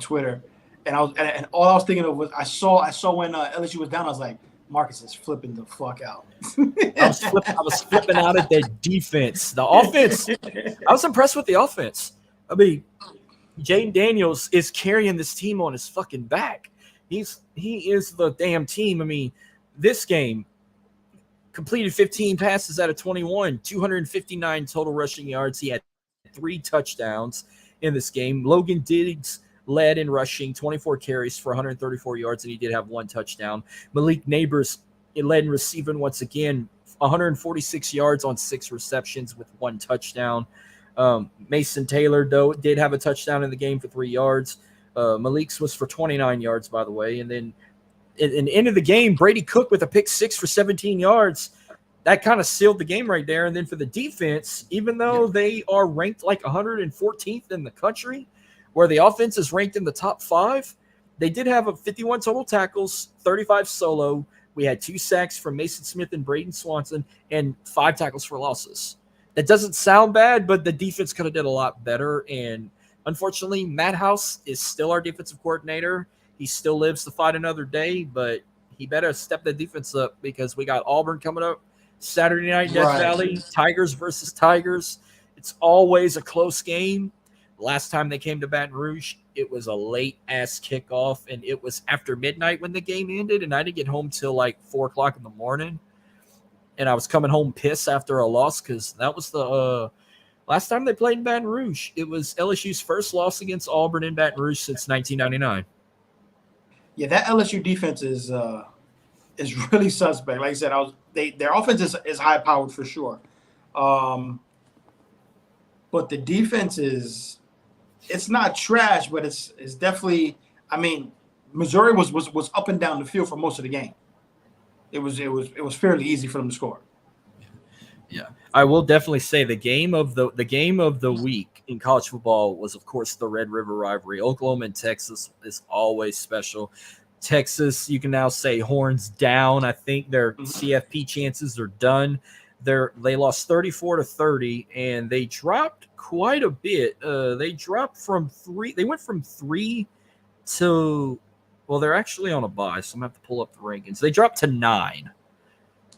[SPEAKER 2] Twitter, and all I was thinking of was I saw when LSU was down. I was like, Marcus is flipping the fuck out.
[SPEAKER 1] I was flipping out at that defense. The offense, I was impressed with the offense. I mean, Jaden Daniels is carrying this team on his fucking back. He is the damn team. I mean, this game completed 15 passes out of 21, 259 total rushing yards. He had 3 touchdowns in this game. Logan Diggs led in rushing, 24 carries for 134 yards, and he did have 1 touchdown. Malik Neighbors led in receiving once again, 146 yards on 6 receptions with 1 touchdown. Mason Taylor, though, did have a touchdown in the game for 3 yards. Malik's was for 29 yards, by the way. And then in the end of the game, Brady Cook with a pick 6 for 17 yards. That kind of sealed the game right there. And then for the defense, even though they are ranked like 114th in the country, where the offense is ranked in the top 5, they did have a 51 total tackles, 35 solo. We had 2 sacks from Mason Smith and Braden Swanson, and 5 tackles for losses. That doesn't sound bad, but the defense could have did a lot better. And unfortunately, Matt House is still our defensive coordinator. He still lives to fight another day, but he better step the defense up because we got Auburn coming up Saturday night, Death Valley, Tigers versus Tigers. It's always a close game. Last time they came to Baton Rouge, it was a late-ass kickoff, and it was after midnight when the game ended, and I didn't get home till like 4 o'clock in the morning. And I was coming home pissed after a loss because that was the last time they played in Baton Rouge. It was LSU's first loss against Auburn in Baton Rouge since 1999.
[SPEAKER 2] Yeah, that LSU defense is really suspect. Like I said, their offense is high-powered for sure. But the defense it's not trash, but it's definitely. I mean, Missouri was up and down the field for most of the game. It was fairly easy for them to score.
[SPEAKER 1] Yeah, I will definitely say the game of the week in college football was, of course, the Red River rivalry. Oklahoma and Texas is always special. Texas, you can now say horns down. I think their CFP chances are done. They lost 34-30, and they dropped quite a bit. They dropped from 3. They went from 3 to, well, they're actually on a bye, so I'm gonna have to pull up the rankings. They dropped to 9.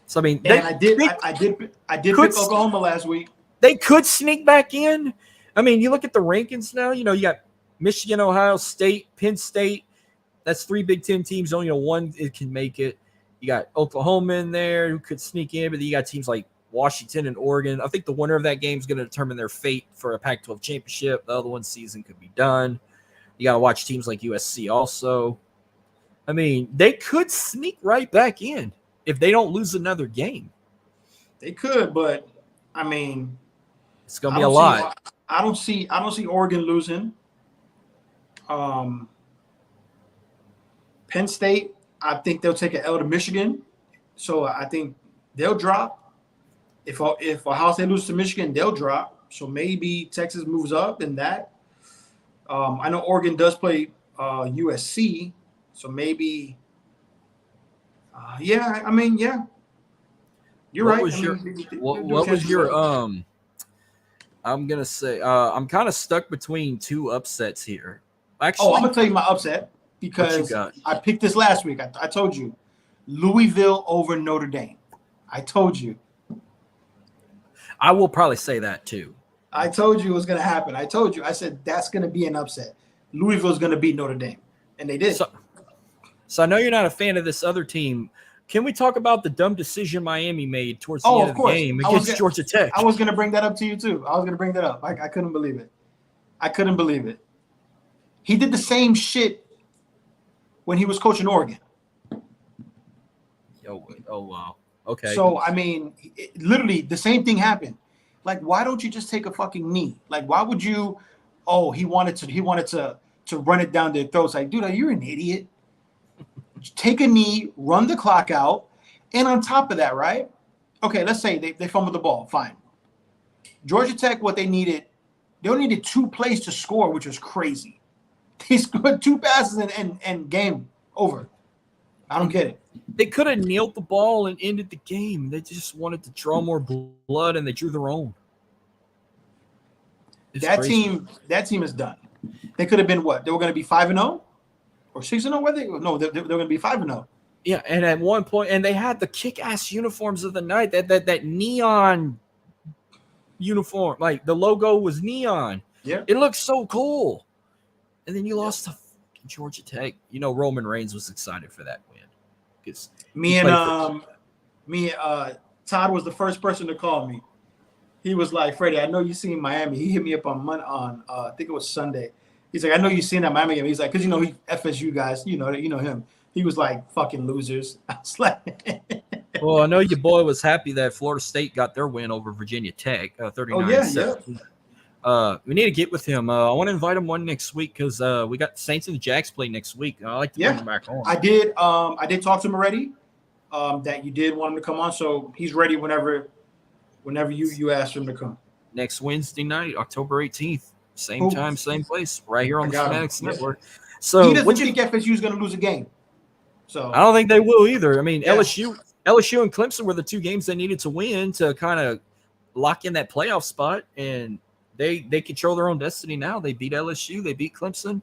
[SPEAKER 1] So I mean,
[SPEAKER 2] I did pick Oklahoma last week.
[SPEAKER 1] They could sneak back in. I mean, you look at the rankings now. You know, you got Michigan, Ohio State, Penn State. That's 3 Big Ten teams. Only one it can make it. You got Oklahoma in there who could sneak in, but then you got teams like Washington and Oregon. I think the winner of that game is going to determine their fate for a Pac-12 championship. The other one's season could be done. You got to watch teams like USC also. I mean, they could sneak right back in if they don't lose another game.
[SPEAKER 2] They could, but I mean,
[SPEAKER 1] it's going to be a lot.
[SPEAKER 2] I don't see Oregon losing. Penn State, I think they'll take an L to Michigan, so I think they'll drop. If Ohio State loses to Michigan, they'll drop. So maybe Texas moves up in that. I know Oregon does play USC, so maybe. Yeah, I mean, yeah, you're right.
[SPEAKER 1] What was your I'm gonna say I'm kind of stuck between 2 upsets here. Actually,
[SPEAKER 2] I'm gonna tell you my upset because I picked this last week. I told you, Louisville over Notre Dame. I told you.
[SPEAKER 1] I will probably say that too.
[SPEAKER 2] I told you it was going to happen. I told you. I said that's going to be an upset. Louisville's going to beat Notre Dame, and they did.
[SPEAKER 1] So I know you're not a fan of this other team. Can we talk about the dumb decision Miami made towards the end of the game against Georgia Tech?
[SPEAKER 2] I was going to bring that up to you too. I was going to bring that up. I couldn't believe it. I couldn't believe it. He did the same shit when he was coaching Oregon.
[SPEAKER 1] Oh wow. Okay.
[SPEAKER 2] So I mean, literally the same thing happened. Like, why don't you just take a fucking knee? Like, why would you? Oh, he wanted to run it down their throats. Like, dude, you're an idiot. Take a knee, run the clock out, and on top of that, right? Okay, let's say they fumbled the ball. Fine. Georgia Tech, what they needed, they only needed 2 plays to score, which was crazy. They scored 2 passes and game over. I don't get it.
[SPEAKER 1] They could have kneeled the ball and ended the game. They just wanted to draw more blood, and they drew their own.
[SPEAKER 2] That team is done. They could have been what? They were going to be 5-0 or 6-0. Were they? No, they're going to be 5-0.
[SPEAKER 1] Yeah, and at one point, and they had the kick-ass uniforms of the night. That neon uniform, like the logo was neon.
[SPEAKER 2] Yeah.
[SPEAKER 1] It looked so cool. And then you lost to Georgia Tech. You know, Roman Reigns was excited for that win because
[SPEAKER 2] Todd was the first person to call me. He was like, Freddy, I know you seen Miami. He hit me up on I think it was Sunday. He's like, I know you seen that Miami game. He's like, because he FSU guys, you know him. He was like, fucking losers. I was like,
[SPEAKER 1] well, I know your boy was happy that Florida State got their win over Virginia Tech, 39-17. We need to get with him. I want to invite him one next week because we got Saints and the Jags play next week. I like to bring him back on.
[SPEAKER 2] I did talk to him already. That you did want him to come on, so he's ready whenever you ask him to come.
[SPEAKER 1] Next Wednesday night, October 18th, same time, same place, right here on the Fanatics Network. So
[SPEAKER 2] he doesn't think FSU is going to lose a game. So
[SPEAKER 1] I don't think they will either. I mean, LSU and Clemson were the two games they needed to win to kind of lock in that playoff spot, and they control their own destiny now. They beat LSU, they beat Clemson.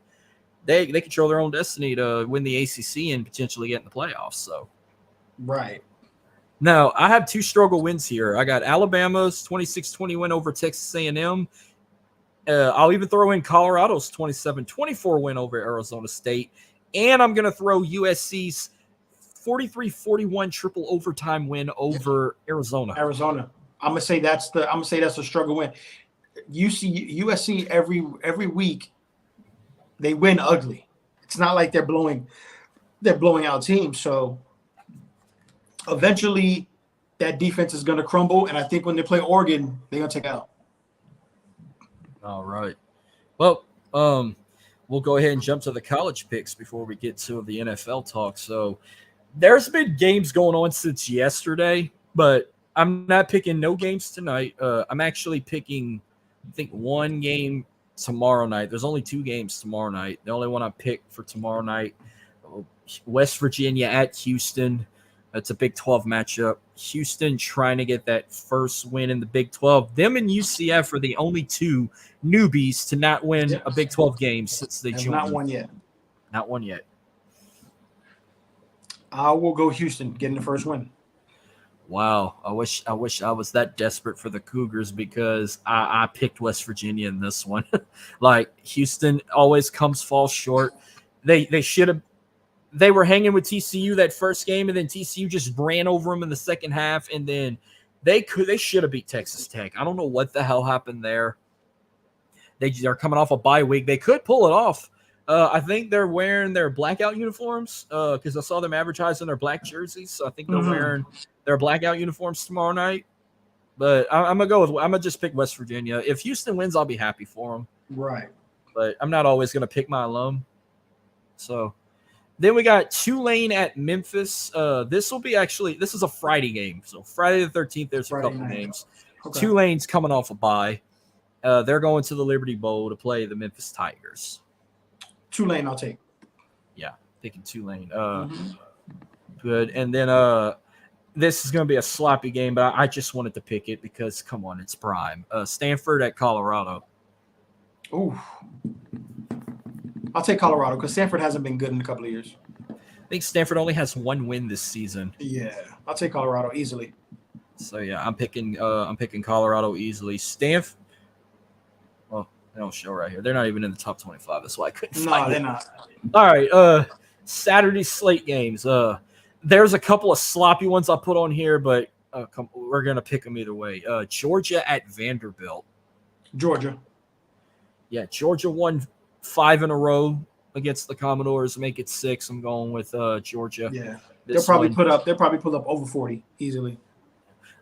[SPEAKER 1] They control their own destiny to win the ACC and potentially get in the playoffs. So,
[SPEAKER 2] right.
[SPEAKER 1] Now, I have two struggle wins here. I got Alabama's 26-20 win over Texas A&M. I'll even throw in Colorado's 27-24 win over Arizona State. And I'm going to throw USC's 43-41 triple overtime win over Arizona.
[SPEAKER 2] I'm going to say that's a struggle win. USC every week they win ugly. It's not like they're blowing out teams, so eventually that defense is going to crumble, and I think when they play Oregon, they're going to take it out.
[SPEAKER 1] All right. Well, we'll go ahead and jump to the college picks before we get to the NFL talk. So there's been games going on since yesterday, but I'm not picking no games tonight. I'm actually picking, I think, one game tomorrow night. There's only two games tomorrow night. The only one I picked for tomorrow night, West Virginia at Houston. It's a Big 12 matchup. Houston trying to get that first win in the Big 12. Them and UCF are the only two newbies to not win a Big 12 game since they joined.
[SPEAKER 2] Not one yet.
[SPEAKER 1] Not one yet.
[SPEAKER 2] I will go Houston getting the first win.
[SPEAKER 1] Wow. I wish I was that desperate for the Cougars because I picked West Virginia in this one. Like, Houston always falls short. They should have. They were hanging with TCU that first game, and then TCU just ran over them in the second half, and then they should have beat Texas Tech. I don't know what the hell happened there. They're coming off a bye week. They could pull it off. I think they're wearing their blackout uniforms because I saw them advertising their black jerseys. So I think they're wearing their blackout uniforms tomorrow night. But I'm gonna just pick West Virginia. If Houston wins, I'll be happy for them.
[SPEAKER 2] Right.
[SPEAKER 1] But I'm not always gonna pick my alum. So. Then we got Tulane at Memphis. This is a Friday game. So Friday the 13th, there's a couple games. Okay. Tulane's coming off a bye. They're going to the Liberty Bowl to play the Memphis Tigers.
[SPEAKER 2] Tulane, I'll take.
[SPEAKER 1] Yeah, taking Tulane. Good. And then this is going to be a sloppy game, but I just wanted to pick it because, come on, it's prime. Stanford at Colorado.
[SPEAKER 2] Ooh. I'll take Colorado because Stanford hasn't been good in a couple of years.
[SPEAKER 1] I think Stanford only has one win this season.
[SPEAKER 2] Yeah, I'll take Colorado easily.
[SPEAKER 1] So yeah, I'm picking Colorado easily. Stanford. Well, they don't show right here. They're not even in the top 25. That's why I couldn't find it. No, they're not. All right. Saturday slate games. There's a couple of sloppy ones I put on here, but we're gonna pick them either way. Georgia at Vanderbilt.
[SPEAKER 2] Georgia.
[SPEAKER 1] Yeah, Georgia won 5 in a row against the Commodores, make it 6. I'm going with Georgia.
[SPEAKER 2] Yeah, they'll probably put up over 40 easily.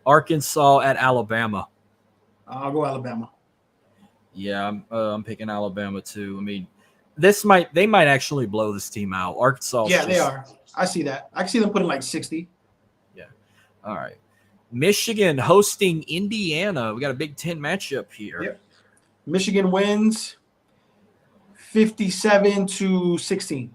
[SPEAKER 1] Arkansas at Alabama.
[SPEAKER 2] I'll go Alabama.
[SPEAKER 1] Yeah, I'm picking Alabama too. I mean, they might actually blow this team out. Arkansas.
[SPEAKER 2] Yeah, they are. I see that. I can see them putting like 60.
[SPEAKER 1] Yeah. All right. Michigan hosting Indiana. We got a Big 10 matchup here.
[SPEAKER 2] Yep. Michigan wins 57-16.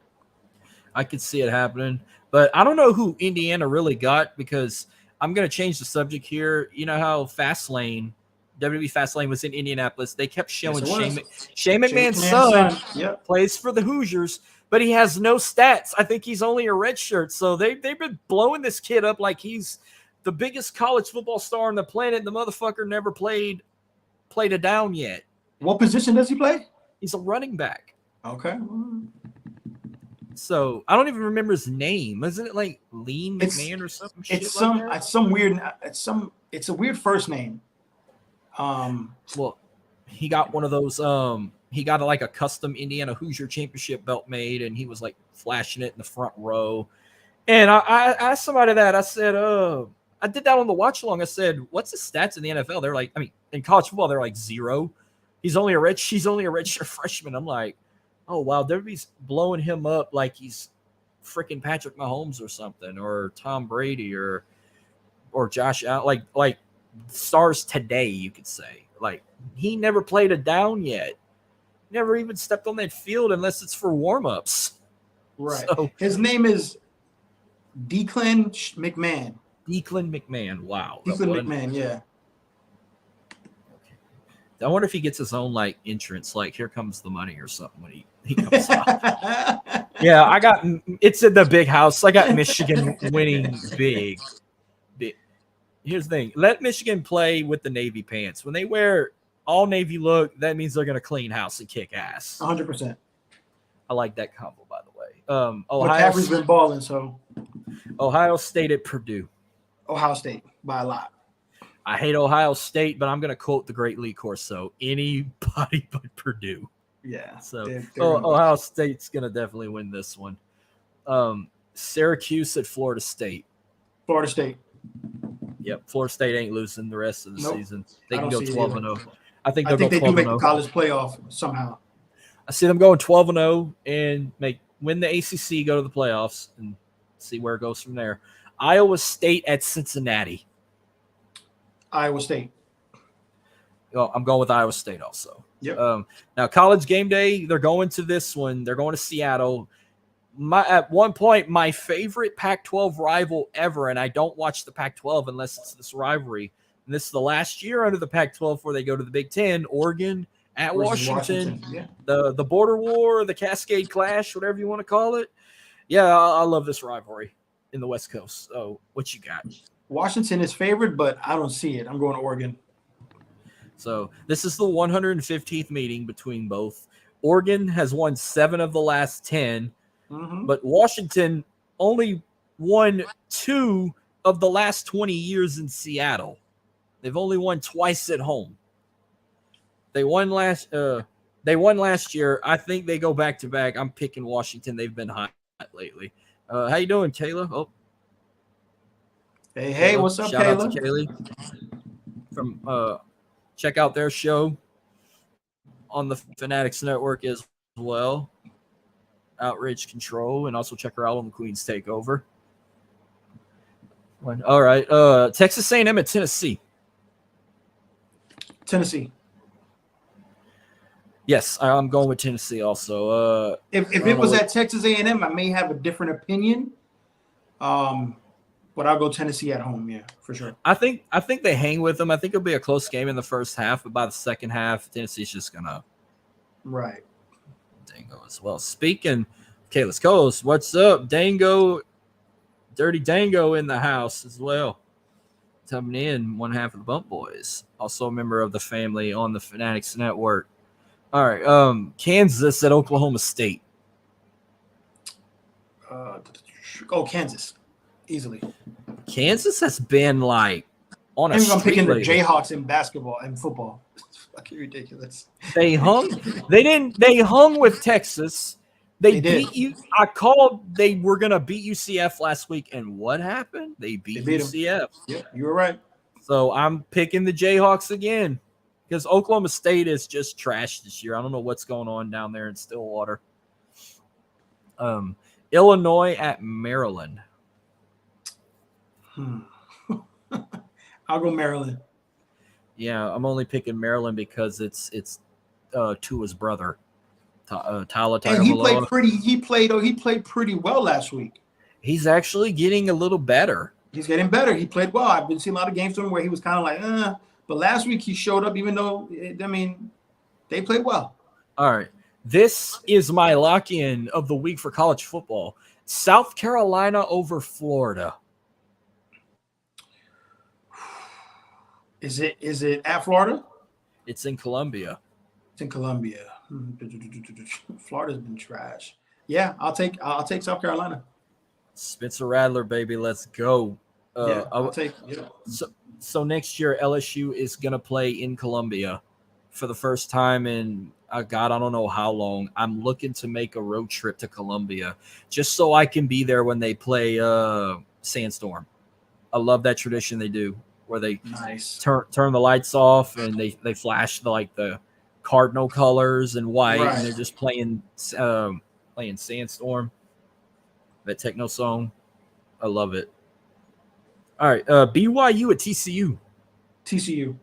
[SPEAKER 1] I could see it happening, but I don't know who Indiana really got because I'm going to change the subject here. You know how Fastlane WWE Fastlane was in Indianapolis. They kept showing
[SPEAKER 2] Yes,
[SPEAKER 1] Shane McMahon's son plays for the Hoosiers, but he has no stats. I think he's only a redshirt. So they've been blowing this kid up like he's the biggest college football star on the planet. The motherfucker never played a down yet.
[SPEAKER 2] What position does he play?
[SPEAKER 1] He's a running back.
[SPEAKER 2] Okay.
[SPEAKER 1] So I don't even remember his name. Isn't it like Lean McMahon or something?
[SPEAKER 2] It's a weird first name.
[SPEAKER 1] Well, he got one of those. He got like a custom Indiana Hoosier championship belt made, and he was like flashing it in the front row. And I asked somebody that. I said, I did that on the watch along. I said, what's his stats in the NFL? They're like, I mean, in college football, they're like 0. She's only a redshirt freshman. I'm like, oh wow, WWE's blowing him up like he's freaking Patrick Mahomes or something, or Tom Brady, or Josh Allen, like stars today, you could say. Like, he never played a down yet. Never even stepped on that field unless it's for warm-ups.
[SPEAKER 2] Right.
[SPEAKER 1] So,
[SPEAKER 2] his name is Declan McMahon.
[SPEAKER 1] Declan McMahon. Wow.
[SPEAKER 2] Declan McMahon, yeah.
[SPEAKER 1] I wonder if he gets his own like entrance, like "Here Comes the Money" or something when he comes out. Yeah, it's in the big house. I got Michigan winning big. Here's the thing: let Michigan play with the navy pants. When they wear all navy look, that means they're going to clean house and kick ass.
[SPEAKER 2] 100%.
[SPEAKER 1] I like that combo, by the way.
[SPEAKER 2] McCaffrey's been balling, so
[SPEAKER 1] Ohio State at Purdue.
[SPEAKER 2] Ohio State by a lot.
[SPEAKER 1] I hate Ohio State, but I'm going to quote the great Lee Corso: anybody but Purdue.
[SPEAKER 2] Yeah.
[SPEAKER 1] So Ohio State's going to definitely win this one. Syracuse at Florida State.
[SPEAKER 2] Florida State.
[SPEAKER 1] Yep, Florida State ain't losing the rest of the season. They can go 12-0. I think
[SPEAKER 2] they do make
[SPEAKER 1] 12-0.
[SPEAKER 2] the college playoff somehow.
[SPEAKER 1] I see them going 12-0 and win the ACC, go to the playoffs, and see where it goes from there. Iowa State at Cincinnati.
[SPEAKER 2] Iowa State.
[SPEAKER 1] Oh, I'm going with Iowa State also.
[SPEAKER 2] Yep.
[SPEAKER 1] Now, College Game Day, they're going to this one. They're going to Seattle. At one point, my favorite Pac-12 rival ever, and I don't watch the Pac-12 unless it's this rivalry. And this is the last year under the Pac-12 before they go to the Big Ten. Oregon at Washington. Yeah. The border war, the Cascade Clash, whatever you want to call it. Yeah, I love this rivalry in the West Coast. So, what you got?
[SPEAKER 2] Washington is favored, but I don't see it. I'm going to Oregon.
[SPEAKER 1] So this is the 115th meeting between both. Oregon has won 7 of the last 10, but Washington only won 2 of the last 20 years in Seattle. They've only won twice at home. They won last year. I think they go back to back. I'm picking Washington. They've been hot lately. How you doing, Kayla? Oh.
[SPEAKER 2] Hey, what's up,
[SPEAKER 1] Shout
[SPEAKER 2] Kayla?
[SPEAKER 1] out to Kaylee from check out their show on the Fanatics Network as well. Outrage Control, and also check her out on the Queen's Takeover. All right, Texas A&M at Tennessee.
[SPEAKER 2] Tennessee.
[SPEAKER 1] Yes, I'm going with Tennessee also.
[SPEAKER 2] If it was at Texas A&M, I may have a different opinion. But I'll go Tennessee at home, yeah, for sure.
[SPEAKER 1] I think they hang with them. I think it'll be a close game in the first half, but by the second half, Tennessee's just gonna Dango as well. Speaking, okay, let's go. What's up, Dango? Dirty Dango in the house as well. Coming in, one half of the Bump Boys, also a member of the family on the Fanatics Network. All right, Kansas at Oklahoma State.
[SPEAKER 2] Kansas. Easily.
[SPEAKER 1] Kansas has been like on a streak.
[SPEAKER 2] I'm picking the Jayhawks in basketball and football. It's fucking ridiculous.
[SPEAKER 1] They hung with Texas. They beat you. I called they were gonna beat UCF last week, and what happened? They beat UCF.
[SPEAKER 2] Yeah, you were right.
[SPEAKER 1] So I'm picking the Jayhawks again because Oklahoma State is just trash this year. I don't know what's going on down there in Stillwater. Illinois at Maryland.
[SPEAKER 2] I'll go Maryland.
[SPEAKER 1] Yeah, I'm only picking Maryland because it's Tua's brother, Tyler.
[SPEAKER 2] And he played pretty well last week.
[SPEAKER 1] He's actually getting a little better.
[SPEAKER 2] He's getting better. He played well. I've been seeing a lot of games from him where he was kind of like, But last week he showed up, even though they played well.
[SPEAKER 1] All right. This is my lock-in of the week for college football. South Carolina over Florida.
[SPEAKER 2] Is it at Florida?
[SPEAKER 1] It's in Columbia.
[SPEAKER 2] It's in Columbia. Florida's been trash. Yeah, I'll take South Carolina.
[SPEAKER 1] Spencer Rattler, baby, let's go.
[SPEAKER 2] I'll take. Yeah.
[SPEAKER 1] So next year LSU is gonna play in Columbia for the first time in God, I don't know how long. I'm looking to make a road trip to Columbia just so I can be there when they play Sandstorm. I love that tradition they do where they turn the lights off and they flash the cardinal colors and white, and they're just playing Sandstorm, that techno song. I love it. All right, BYU at TCU.
[SPEAKER 2] TCU.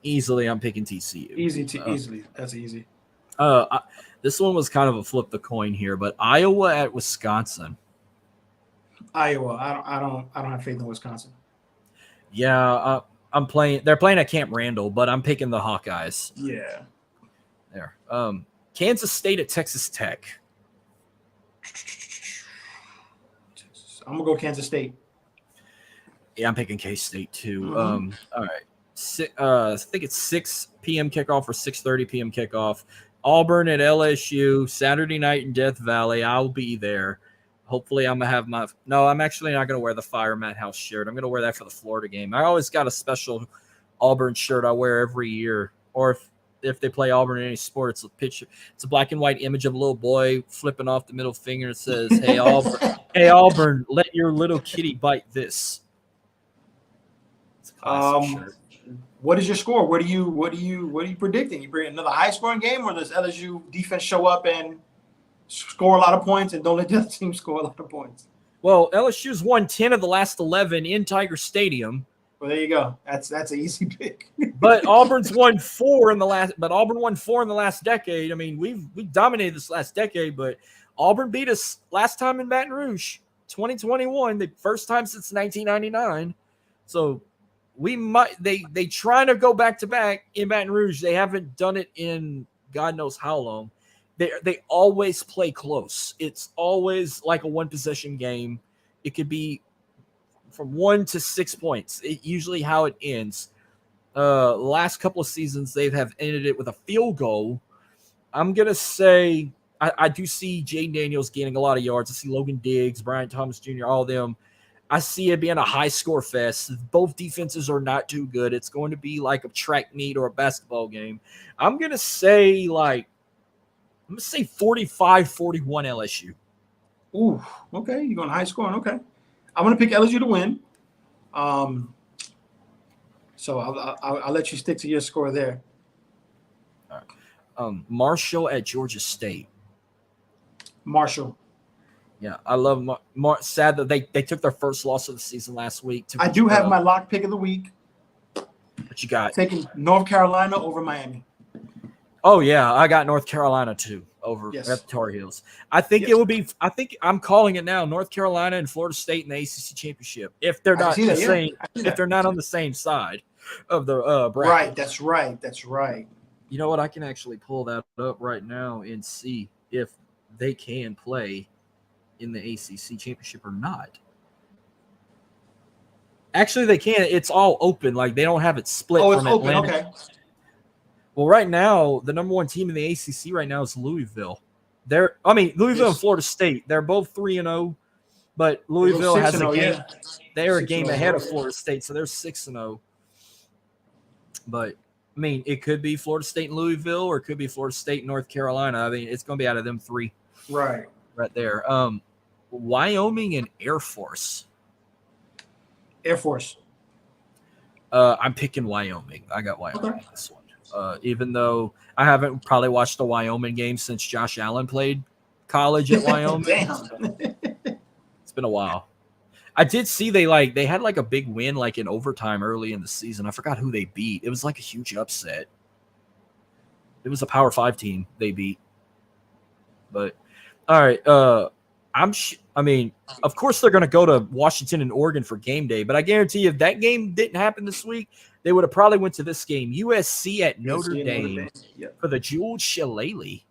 [SPEAKER 1] Easily, I'm picking TCU.
[SPEAKER 2] Easily. That's easy.
[SPEAKER 1] This one was kind of a flip the coin here, but Iowa at Wisconsin.
[SPEAKER 2] Iowa. I don't have faith in Wisconsin.
[SPEAKER 1] Yeah, I'm playing. They're playing at Camp Randall, but I'm picking the Hawkeyes.
[SPEAKER 2] Yeah.
[SPEAKER 1] There. Kansas State at Texas Tech.
[SPEAKER 2] I'm gonna go Kansas State.
[SPEAKER 1] Yeah, I'm picking K-State too.
[SPEAKER 2] Mm-hmm.
[SPEAKER 1] All right. I think it's 6 p.m. kickoff or 6:30 p.m. kickoff. Auburn at LSU, Saturday night in Death Valley. I'll be there. Hopefully, I'm going to have no, I'm actually not going to wear the Fire Mat House shirt. I'm going to wear that for the Florida game. I always got a special Auburn shirt I wear every year. Or if they play Auburn in any sport, it's a picture. It's a black and white image of a little boy flipping off the middle finger. It says, "Hey, Auburn, hey, Auburn, let your little kitty bite this." It's a classic shirt.
[SPEAKER 2] What is your score? What are you predicting? You bring another high scoring game, or does LSU defense show up and score a lot of points and don't let the other team score a lot of points?
[SPEAKER 1] Well, LSU's won 10 of the last 11 in Tiger Stadium.
[SPEAKER 2] Well, there you go. That's an easy pick.
[SPEAKER 1] But Auburn's won 4 in the last. But Auburn won 4 in the last decade. I mean, we've dominated this last decade, but Auburn beat us last time in Baton Rouge, 2021, the first time since 1999. So they trying to go back to back in Baton Rouge. They haven't done it in God knows how long. They always play close. It's always like a one possession game. It could be from 1 to 6 points. It usually how it ends. Last couple of seasons they have ended it with a field goal. I'm gonna say I do see Jaden Daniels gaining a lot of yards. I see Logan Diggs, Brian Thomas Jr., all of them. I see it being a high score fest. Both defenses are not too good. It's going to be like a track meet or a basketball game. I'm going to say 45-41 LSU.
[SPEAKER 2] Ooh, okay. You're going high scoring. Okay. I'm going to pick LSU to win. So I'll let you stick to your score there.
[SPEAKER 1] All right. Marshall at Georgia State.
[SPEAKER 2] Marshall.
[SPEAKER 1] Yeah, I love sad that they took their first loss of the season last week.
[SPEAKER 2] I do have my lock pick of the week.
[SPEAKER 1] What you got?
[SPEAKER 2] Taking North Carolina over Miami.
[SPEAKER 1] Oh, yeah, I got North Carolina, too, over at the Tar Heels. I think it will be – I think I'm calling it now, North Carolina and Florida State in the ACC Championship, if they're not the same – if they're not on the same side of the bracket.
[SPEAKER 2] Right, that's right.
[SPEAKER 1] You know what? I can actually pull that up right now and see if they can play – in the ACC championship or not. Actually, they can. It's all open. Like, they don't have it split from Atlanta.
[SPEAKER 2] Okay.
[SPEAKER 1] Well, right now, the number one team in the ACC right now is Louisville. Louisville and Florida State. They're both 3-0, but Louisville has a game. Yeah. They're a game ahead of Florida State, so they're 6-0. But, I mean, it could be Florida State and Louisville, or it could be Florida State and North Carolina. I mean, it's going to be out of them 3.
[SPEAKER 2] Right
[SPEAKER 1] there. Wyoming and Air Force.
[SPEAKER 2] Air Force.
[SPEAKER 1] I'm picking Wyoming. I got Wyoming in this one. Even though I haven't probably watched the Wyoming game since Josh Allen played college at Wyoming.
[SPEAKER 2] Damn.
[SPEAKER 1] It's been a while. I did see they had like a big win like in overtime early in the season. I forgot who they beat. It was like a huge upset. It was a Power 5 team they beat. But all right, I mean, of course they're going to go to Washington and Oregon for game day, but I guarantee you if that game didn't happen this week, they would have probably went to this game. USC at Notre Dame
[SPEAKER 2] Yep.
[SPEAKER 1] for the Jeweled Shillelagh.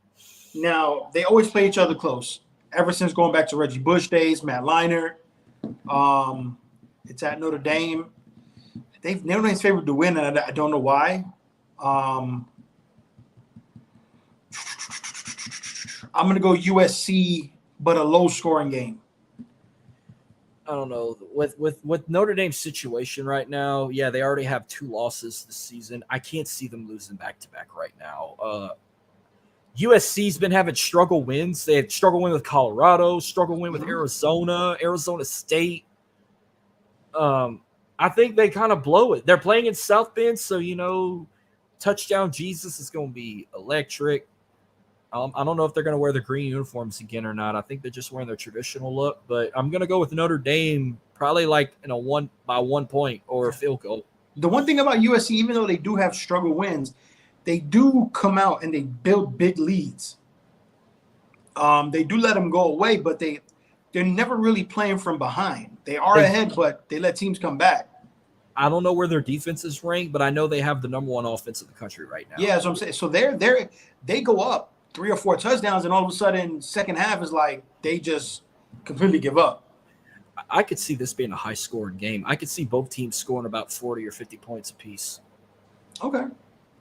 [SPEAKER 2] Now, they always play each other close. Ever since going back to Reggie Bush days, Matt Leinart. It's at Notre Dame. Notre Dame's favored to win, and I don't know why. I'm going to go USC, but a low-scoring game.
[SPEAKER 1] I don't know. With Notre Dame's situation right now, yeah, they already have 2 losses this season. I can't see them losing back-to-back right now. USC's been having struggle wins. They had struggle win with Colorado, struggle win with Arizona State. I think they kind of blow it. They're playing in South Bend, so, touchdown Jesus is going to be electric. I don't know if they're going to wear the green uniforms again or not. I think they're just wearing their traditional look, but I'm going to go with Notre Dame, probably like in a 1 point or a field goal.
[SPEAKER 2] The one thing about USC, even though they do have struggle wins, they do come out and they build big leads. They do let them go away, but they're never really playing from behind. They are ahead, but they let teams come back.
[SPEAKER 1] I don't know where their defense is ranked, but I know they have the number 1 offense in the country right now.
[SPEAKER 2] Yeah, that's what I'm saying. So they go up 3 or 4 touchdowns, and all of a sudden, second half is like they just completely give up.
[SPEAKER 1] I could see this being a high-scoring game. I could see both teams scoring about 40 or 50 points apiece.
[SPEAKER 2] Okay.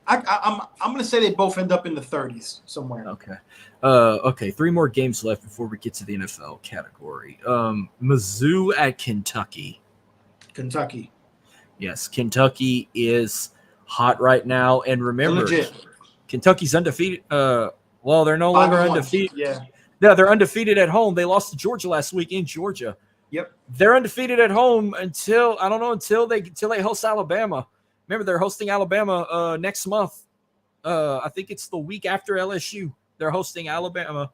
[SPEAKER 2] I'm going to say they both end up in the 30s somewhere.
[SPEAKER 1] Okay. Okay, 3 more games left before we get to the NFL category. Mizzou at Kentucky.
[SPEAKER 2] Kentucky.
[SPEAKER 1] Yes, Kentucky is hot right now. And remember, Kentucky's undefeated. Well, they're no longer undefeated.
[SPEAKER 2] Yeah.
[SPEAKER 1] No, they're undefeated at home. They lost to Georgia last week in Georgia.
[SPEAKER 2] Yep.
[SPEAKER 1] They're undefeated at home until they host Alabama. Remember, they're hosting Alabama next month. I think it's the week after LSU. They're hosting Alabama.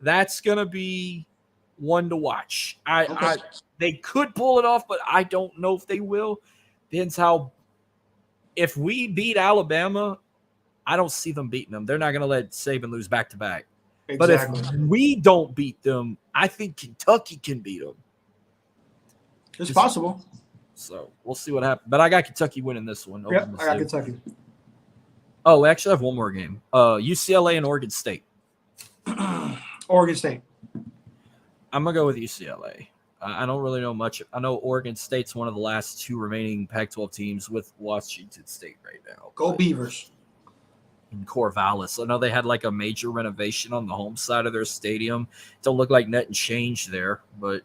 [SPEAKER 1] That's gonna be one to watch. They could pull it off, but I don't know if they will. Depends how. If we beat Alabama, I don't see them beating them. They're not gonna let Saban lose back to back.
[SPEAKER 2] Exactly.
[SPEAKER 1] But if we don't beat them, I think Kentucky can beat them.
[SPEAKER 2] It's possible.
[SPEAKER 1] So we'll see what happens. But I got Kentucky winning this one.
[SPEAKER 2] Yep, I got Kentucky.
[SPEAKER 1] Oh, we actually have one more game. UCLA and Oregon State.
[SPEAKER 2] Oregon State.
[SPEAKER 1] I'm going to go with UCLA. I don't really know much. I know Oregon State's one of the last 2 remaining Pac-12 teams with Washington State right now.
[SPEAKER 2] Go Beavers.
[SPEAKER 1] In Corvallis. I know they had like a major renovation on the home side of their stadium. Don't look like nothing changed there, but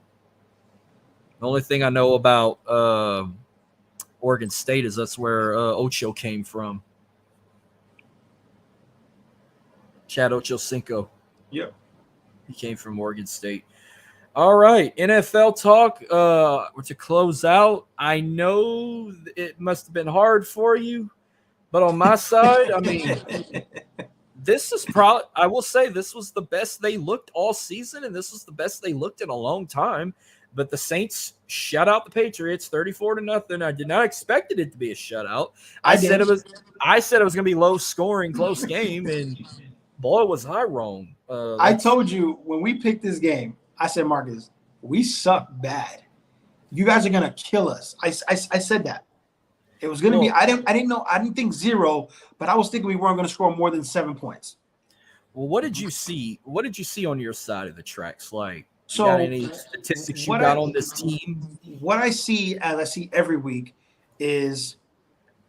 [SPEAKER 1] the only thing I know about Oregon State is that's where Ocho came from. Chad Ochocinco.
[SPEAKER 2] Yep.
[SPEAKER 1] He came from Oregon State. All right, NFL talk to close out. I know it must have been hard for you, but on my side, I mean, this is probably, I will say this was the best they looked all season, and this was the best they looked in a long time. But the Saints shut out the Patriots 34-0. I did not expect it to be a shutout. I said it was going to be low scoring, close game, and boy, was I wrong.
[SPEAKER 2] I told you when we picked this game, I said, Marcus, we suck bad. You guys are gonna kill us. I said that. It was gonna be. I didn't think 0, but I was thinking we weren't gonna score more than 7 points.
[SPEAKER 1] Well, what did you see? What did you see on your side of the tracks? Like,
[SPEAKER 2] so
[SPEAKER 1] got any statistics you got on this team?
[SPEAKER 2] What I see, as I see every week, is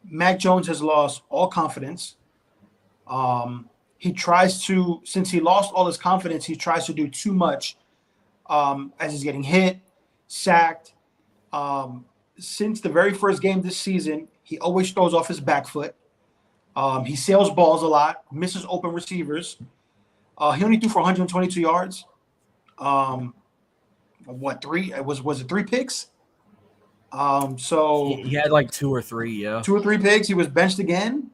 [SPEAKER 2] Mac Jones has lost all confidence. He tries to, since he lost all his confidence, he tries to do too much as he's getting hit, sacked. Since the very first game this season, he always throws off his back foot. He sails balls a lot, misses open receivers. He only threw for 122 yards. Three? Was it 3 picks? So
[SPEAKER 1] he had like 2 or 3, yeah.
[SPEAKER 2] 2 or 3 picks. He was benched again.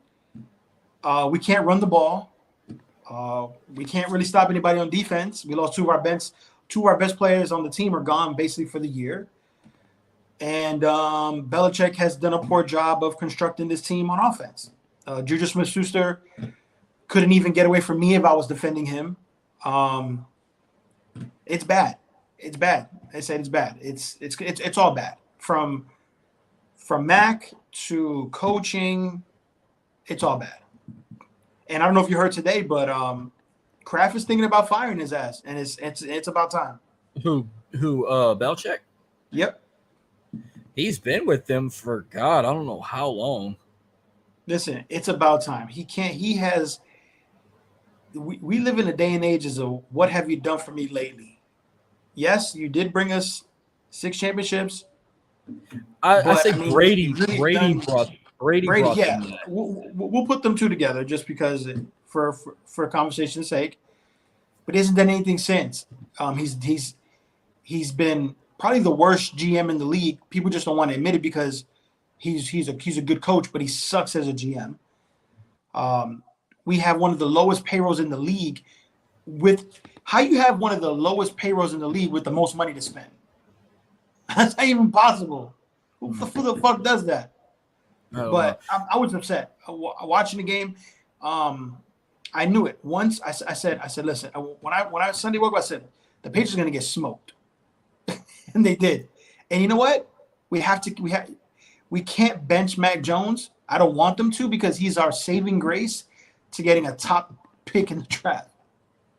[SPEAKER 2] We can't run the ball. We can't really stop anybody on defense. We lost 2 of our best players on the team are gone basically for the year. And Belichick has done a poor job of constructing this team on offense. Juju Smith-Schuster couldn't even get away from me if I was defending him. It's bad. It's bad. I said it's bad. It's all bad. From Mac to coaching, it's all bad. And I don't know if you heard today, but Kraft is thinking about firing his ass, and it's about time.
[SPEAKER 1] Who Belichick?
[SPEAKER 2] Yep.
[SPEAKER 1] He's been with them for God, I don't know how long.
[SPEAKER 2] Listen, it's about time. We live in a day and age of what have you done for me lately? Yes, you did bring us 6 championships.
[SPEAKER 1] I say Brady brought
[SPEAKER 2] yeah.
[SPEAKER 1] them that.
[SPEAKER 2] We'll put them two together just because for conversation's sake. But isn't done anything since. He's been probably the worst GM in the league. People just don't want to admit it because he's a good coach, but he sucks as a GM. We have one of the lowest payrolls in the league. How you have one of the lowest payrolls in the league with the most money to spend? That's not even possible. Who the fuck does that? But I was upset watching the game. I knew it once. I said, listen. When I Sunday woke up, I said the Patriots are going to get smoked, and they did. And you know what? We can't bench Mac Jones. I don't want them to because he's our saving grace to getting a top pick in the draft.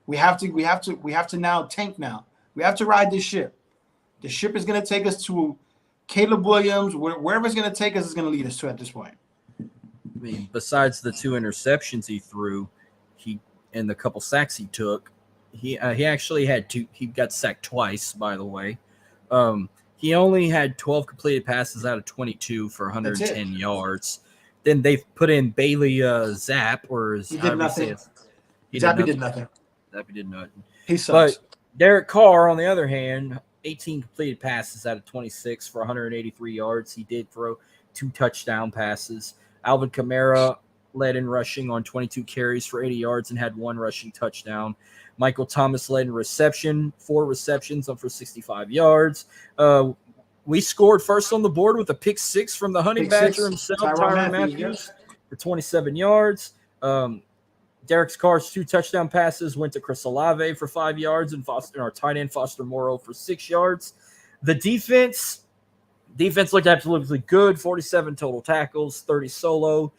[SPEAKER 2] We have to now tank now. We have to ride this ship. The ship is going to take us to Caleb Williams. Wherever it's going to take us is going to lead us to at this point.
[SPEAKER 1] I mean, besides the 2 interceptions he threw, and the couple sacks he took, he actually had 2. He got sacked twice, by the way. He only had 12 completed passes out of 22 for 110 yards. Then they put in Bailey Zapp, or
[SPEAKER 2] he did nothing. Zappy did nothing.
[SPEAKER 1] Zappy did nothing.
[SPEAKER 2] He sucks.
[SPEAKER 1] But Derek Carr, on the other hand, 18 completed passes out of 26 for 183 yards. He did throw 2 touchdown passes. Alvin Kamara led in rushing on 22 carries for 80 yards and had 1 rushing touchdown. Michael Thomas led in reception, 4 receptions for 65 yards. We scored first on the board with a pick 6 from the Honey Badger himself, Tyrann Matthews, for 27 yards. Derek Carr's 2 touchdown passes went to Chris Olave for 5 yards and our tight end Foster Moreau for 6 yards. The defense looked absolutely good, 47 total tackles, 30 solo.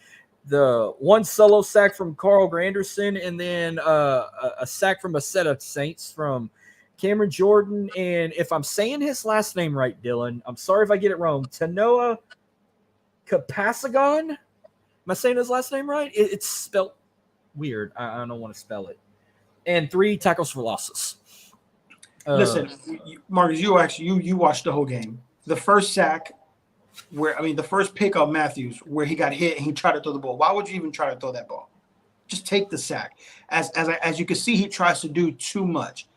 [SPEAKER 1] The 1 solo sack from Carl Granderson, and then a sack from a set of Saints from Cameron Jordan. And if I'm saying his last name right, Dylan, I'm sorry if I get it wrong. Tanoa Capasagon? Am I saying his last name right? It's spelled weird. I don't want to spell it. And 3 tackles for losses.
[SPEAKER 2] Listen, Marcus, you watched the whole game. The first sack, the first pick of Matthews, where he got hit and he tried to throw the ball. Why would you even try to throw that ball? Just take the sack. As you can see, he tries to do too much.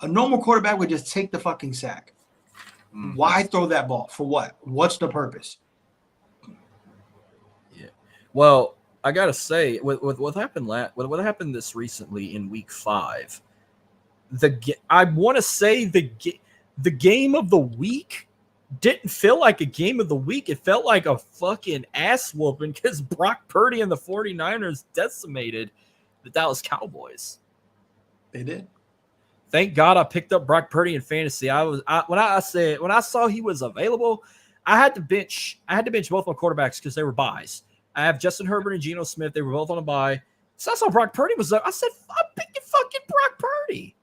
[SPEAKER 2] A normal quarterback would just take the fucking sack. Mm-hmm. Why throw that ball? For what? What's the purpose?
[SPEAKER 1] Yeah. Well, I gotta say, with what happened what happened this recently in Week 5, I want to say the game of the week didn't feel like a game of the week. It felt like a fucking ass whooping because Brock Purdy and the 49ers decimated the Dallas Cowboys.
[SPEAKER 2] They did.
[SPEAKER 1] Thank God I picked up Brock Purdy in fantasy. When I saw he was available, I had to bench both my quarterbacks because they were buys. I have Justin Herbert and Geno Smith. They were both on a bye. So I saw Brock Purdy was up. I said, I'm picking fucking Brock Purdy.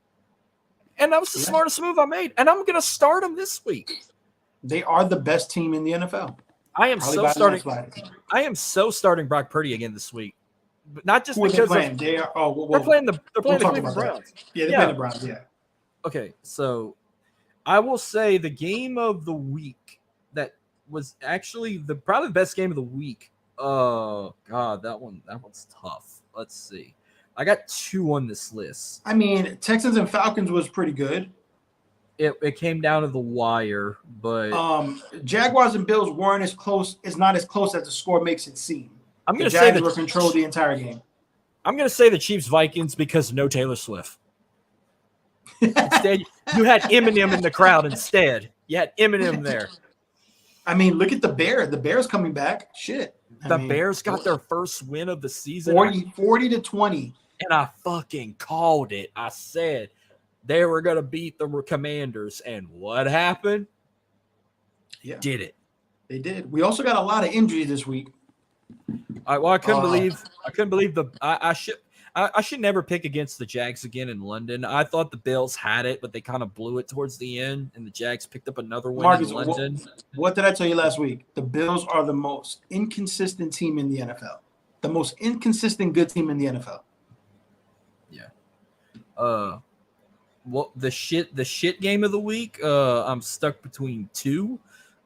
[SPEAKER 1] And that was the smartest move I made. And I'm going to start him this week.
[SPEAKER 2] They are the best team in the NFL.
[SPEAKER 1] I am so starting Brock Purdy again this week. But not just because they're playing the Cleveland Browns.
[SPEAKER 2] Yeah, they're playing the Browns, yeah.
[SPEAKER 1] Okay, so I will say the game of the week that was actually probably the best game of the week. Oh God, that one's tough. Let's see. I got 2 on this list.
[SPEAKER 2] I mean, Texans and Falcons was pretty good.
[SPEAKER 1] It came down to the wire, but
[SPEAKER 2] Jaguars and Bills weren't as close. It's not as close as the score makes it seem.
[SPEAKER 1] I'm going to say
[SPEAKER 2] Jags were controlled the entire game.
[SPEAKER 1] I'm going to say the Chiefs Vikings because no Taylor Swift. Instead, you had Eminem in the crowd. Instead, you had Eminem there.
[SPEAKER 2] I mean, look at the Bears. The Bears coming back. Shit.
[SPEAKER 1] Bears got their first win of the season.
[SPEAKER 2] 40-20.
[SPEAKER 1] And I fucking called it. I said, they were going to beat the Commanders. And what happened?
[SPEAKER 2] Yeah,
[SPEAKER 1] Did it.
[SPEAKER 2] they did. We also got a lot of injuries this week.
[SPEAKER 1] I couldn't believe I should never pick against the Jags again in London. I thought the Bills had it, but they kind of blew it towards the end, and the Jags picked up another win
[SPEAKER 2] Marcus,
[SPEAKER 1] in London.
[SPEAKER 2] What did I tell you last week? The Bills are the most inconsistent team in the NFL. The most inconsistent good team in the NFL.
[SPEAKER 1] Yeah. Well, the shit game of the week, I'm stuck between two.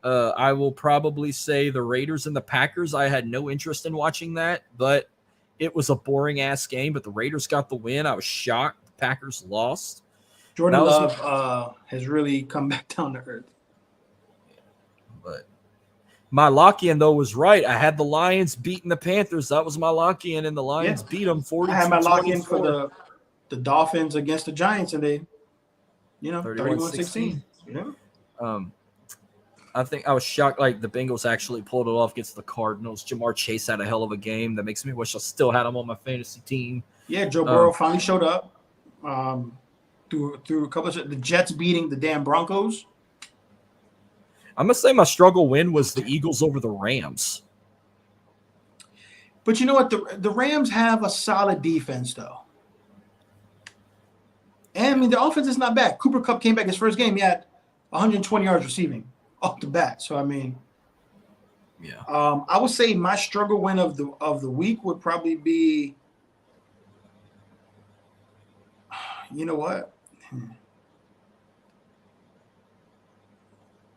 [SPEAKER 1] I will probably say the Raiders and the Packers. I had no interest in watching that, but it was a boring ass game. But the Raiders got the win. I was shocked. The Packers lost.
[SPEAKER 2] Jordan Love has really come back down to earth.
[SPEAKER 1] But my lock-in, though, was right. I had the Lions beating the Panthers. That was my lock-in, and the Lions beat them 42-24.
[SPEAKER 2] I had my lock-in for the Dolphins against the Giants, and they, 31-16.
[SPEAKER 1] I think I was shocked. Like, the Bengals actually pulled it off against the Cardinals. Jamar Chase had a hell of a game. That makes me wish I still had him on my fantasy team.
[SPEAKER 2] Yeah, Joe Burrow finally showed up through a couple of the Jets beating the damn Broncos.
[SPEAKER 1] I'm going to say my struggle win was the Eagles over the Rams.
[SPEAKER 2] But you know what? The Rams have a solid defense, though. And, I mean, the offense is not bad. Cooper Kupp came back his first game. He had 120 yards receiving off the bat. So, I mean,
[SPEAKER 1] yeah.
[SPEAKER 2] I would say my struggle win of the week would probably be, you know what?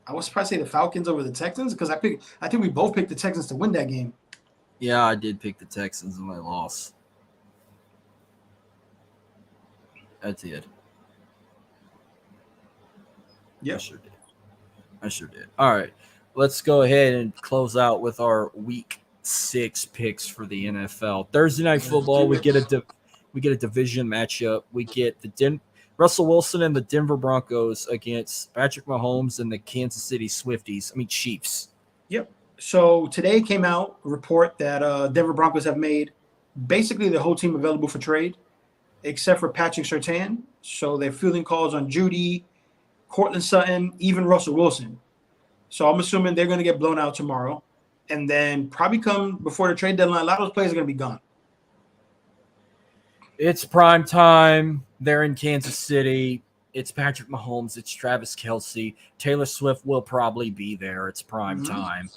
[SPEAKER 2] I would probably say the Falcons over the Texans because I think we both picked the Texans to win that game.
[SPEAKER 1] Yeah, I did pick the Texans and I lost. I did.
[SPEAKER 2] Yeah,
[SPEAKER 1] I sure did. All right, let's go ahead and close out with our Week 6 picks for the NFL. Thursday Night Football, we get a division matchup. We get the Russell Wilson and the Denver Broncos against Patrick Mahomes and the Kansas City Chiefs.
[SPEAKER 2] Yep. So today came out a report that Denver Broncos have made basically the whole team available for trade, except for Patrick Surtain. So they're fielding calls on Judy, Cortland Sutton, even Russell Wilson. So I'm assuming they're going to get blown out tomorrow. And then probably come before the trade deadline, a lot of those players are going to be gone.
[SPEAKER 1] It's prime time. They're in Kansas City. It's Patrick Mahomes. It's Travis Kelce. Taylor Swift will probably be there. It's prime time.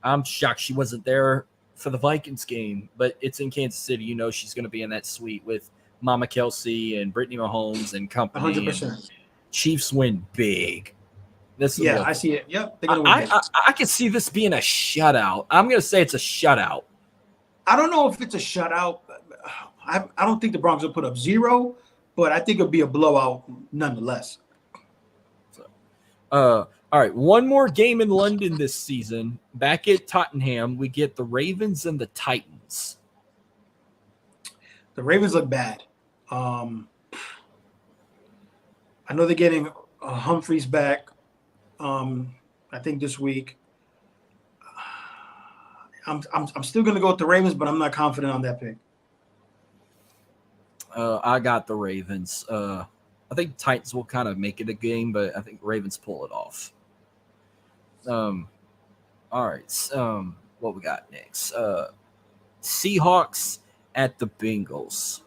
[SPEAKER 1] I'm shocked she wasn't there for the Vikings game, but it's in Kansas City. You know she's going to be in that suite with Mama Kelce and Brittany Mahomes and company.
[SPEAKER 2] 100%.
[SPEAKER 1] Chiefs win big.
[SPEAKER 2] I see it. Yep. They're gonna win
[SPEAKER 1] I can see this being a shutout. I'm going to say it's a shutout.
[SPEAKER 2] I don't know if it's a shutout. I don't think the Broncos will put up 0, but I think it'll be a blowout nonetheless.
[SPEAKER 1] All right, one more game in London this season. Back at Tottenham, we get the Ravens and the Titans.
[SPEAKER 2] The Ravens look bad. I know they're getting Humphreys back. I think this week. I'm still going to go with the Ravens, but I'm not confident on that pick.
[SPEAKER 1] I got the Ravens. I think Titans will kind of make it a game, but I think Ravens pull it off. All right. What we got next? Seahawks at the Bengals.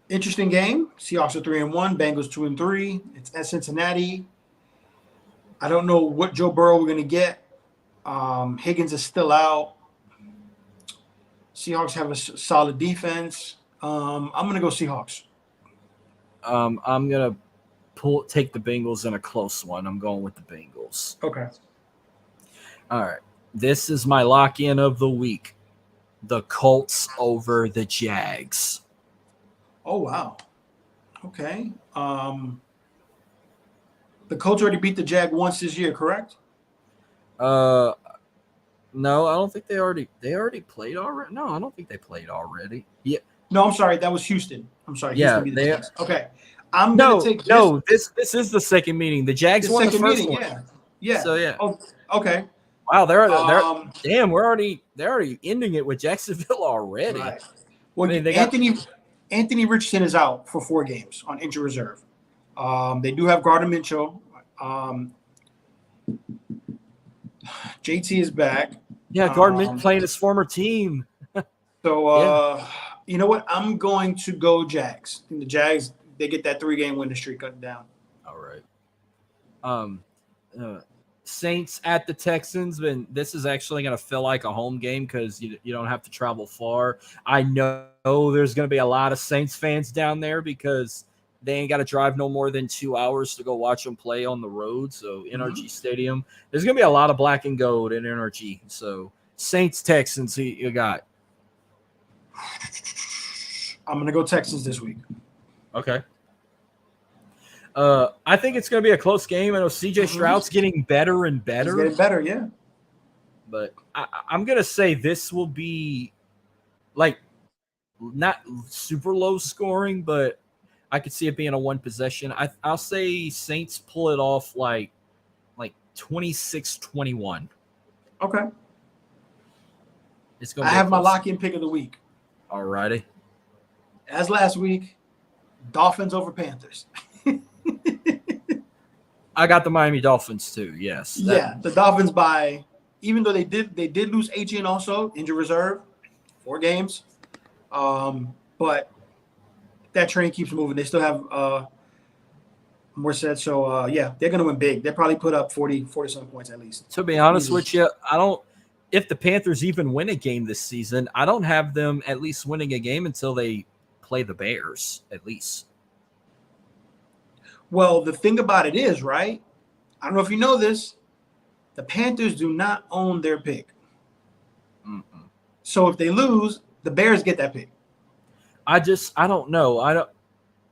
[SPEAKER 2] Interesting game. Seahawks are 3-1. Bengals 2-3. It's at Cincinnati. I don't know what Joe Burrow we're going to get. Higgins is still out. Seahawks have a solid defense. I'm going to go Seahawks.
[SPEAKER 1] I'm going to take the Bengals in a close one. I'm going with the Bengals.
[SPEAKER 2] Okay.
[SPEAKER 1] All right. This is my lock-in of the week. The Colts over the Jags.
[SPEAKER 2] Oh, wow. Okay. The Colts already beat the Jag once this year, correct?
[SPEAKER 1] No, I don't think they already played already. No, I don't think they played already. Yeah.
[SPEAKER 2] No, I'm sorry. That was Houston. I'm sorry.
[SPEAKER 1] Yeah,
[SPEAKER 2] Houston
[SPEAKER 1] they.
[SPEAKER 2] Okay. I'm gonna take this.
[SPEAKER 1] This is the second meeting. The Jags won the first one.
[SPEAKER 2] Yeah.
[SPEAKER 1] So yeah.
[SPEAKER 2] Oh, okay.
[SPEAKER 1] Wow, they're damn. They're already ending it with Jacksonville already.
[SPEAKER 2] Right. Well,
[SPEAKER 1] I mean,
[SPEAKER 2] Anthony Richardson is out for 4 games on injured reserve. They do have Gardner Mitchell. JT is back.
[SPEAKER 1] Yeah, Gardner playing his former team.
[SPEAKER 2] So, you know what? I'm going to go Jags. I think the Jags, they get that 3-game winning streak cut down.
[SPEAKER 1] All right. Saints at the Texans, but this is actually going to feel like a home game because you don't have to travel far. I know there's going to be a lot of Saints fans down there because they ain't got to drive no more than 2 hours to go watch them play on the road. So NRG Stadium, there's going to be a lot of black and gold in NRG. So Saints, Texans, you got.
[SPEAKER 2] I'm going to go Texans this week.
[SPEAKER 1] Okay. I think it's going to be a close game. I know CJ Stroud's getting better and better.
[SPEAKER 2] He's getting better, yeah.
[SPEAKER 1] But I'm going to say this will be like not super low scoring, but I could see it being a one possession. I'll say Saints pull it off like 26-21.
[SPEAKER 2] Okay.
[SPEAKER 1] It's going.
[SPEAKER 2] I have my lock-in pick of the week.
[SPEAKER 1] All righty.
[SPEAKER 2] As last week, Dolphins over Panthers.
[SPEAKER 1] I got the Miami Dolphins too. Yes.
[SPEAKER 2] The Dolphins by, even though they did lose Etienne also injured reserve, 4 games, but that train keeps moving. They still have more said. So they're gonna win big. They probably put up 40 some points at least.
[SPEAKER 1] To be honest with you, I don't. If the Panthers even win a game this season, I don't have them at least winning a game until they play the Bears at least.
[SPEAKER 2] Well, the thing about it is, right? I don't know if you know this, the Panthers do not own their pick.
[SPEAKER 1] Mm-mm.
[SPEAKER 2] So if they lose, the Bears get that pick.
[SPEAKER 1] I don't know.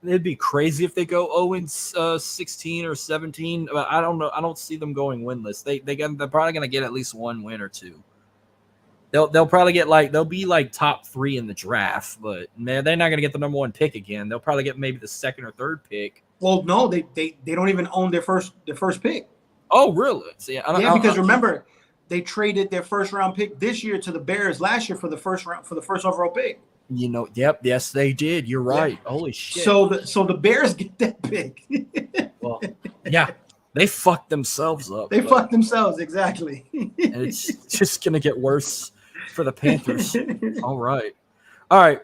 [SPEAKER 1] It'd be crazy if they go 0-16 or 17. But I don't know. I don't see them going winless. They're probably going to get at least one win or two. They'll probably get they'll be top 3 in the draft, but man, they're not going to get the number 1 pick again. They'll probably get maybe the 2nd or 3rd pick.
[SPEAKER 2] Well, no, they don't even own their first pick.
[SPEAKER 1] Oh, really? See,
[SPEAKER 2] because remember, they traded their first round pick this year to the Bears last year for the first overall pick.
[SPEAKER 1] Yes, they did. You're right. Yeah. Holy shit!
[SPEAKER 2] So the Bears get that pick.
[SPEAKER 1] Well, yeah, they fucked themselves up.
[SPEAKER 2] They fucked themselves exactly.
[SPEAKER 1] And it's just gonna get worse for the Panthers. All right.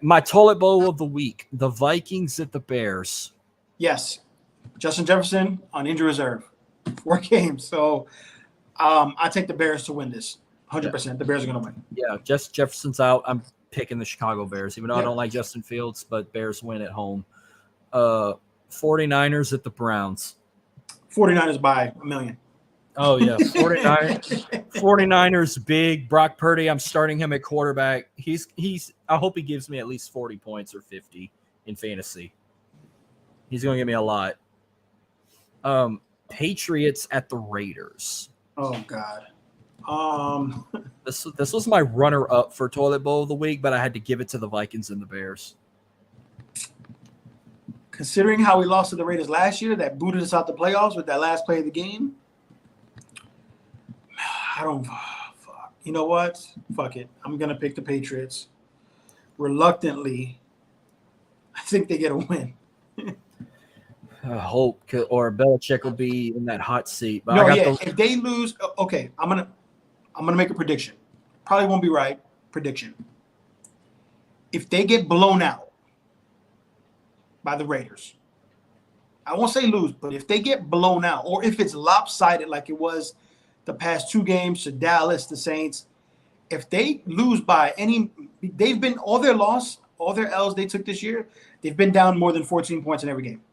[SPEAKER 1] My toilet bowl of the week: the Vikings at the Bears.
[SPEAKER 2] Yes, Justin Jefferson on injury reserve, 4 games. So I take the Bears to win this 100%. Yeah. The Bears are going to win.
[SPEAKER 1] Yeah, just Jefferson's out. I'm picking the Chicago Bears, even though I don't like Justin Fields, but Bears win at home. 49ers at the Browns.
[SPEAKER 2] 49ers by 1 million.
[SPEAKER 1] Oh, yeah. 49ers big. Brock Purdy, I'm starting him at quarterback. I hope he gives me at least 40 points or 50 in fantasy. He's going to give me a lot. Patriots at the Raiders.
[SPEAKER 2] Oh, God.
[SPEAKER 1] This was my runner-up for toilet bowl of the week, but I had to give it to the Vikings and the Bears.
[SPEAKER 2] Considering how we lost to the Raiders last year, that booted us out the playoffs with that last play of the game, fuck. You know what? Fuck it. I'm going to pick the Patriots. Reluctantly, I think they get a win.
[SPEAKER 1] I hope, or Belichick will be in that hot seat. But
[SPEAKER 2] if they lose, okay, I'm gonna make a prediction. Probably won't be right. Prediction. If they get blown out by the Raiders, I won't say lose, but if they get blown out, or if it's lopsided like it was the past 2 games to Dallas, the Saints, if they lose by they've been all their L's they took this year, they've been down more than 14 points in every game.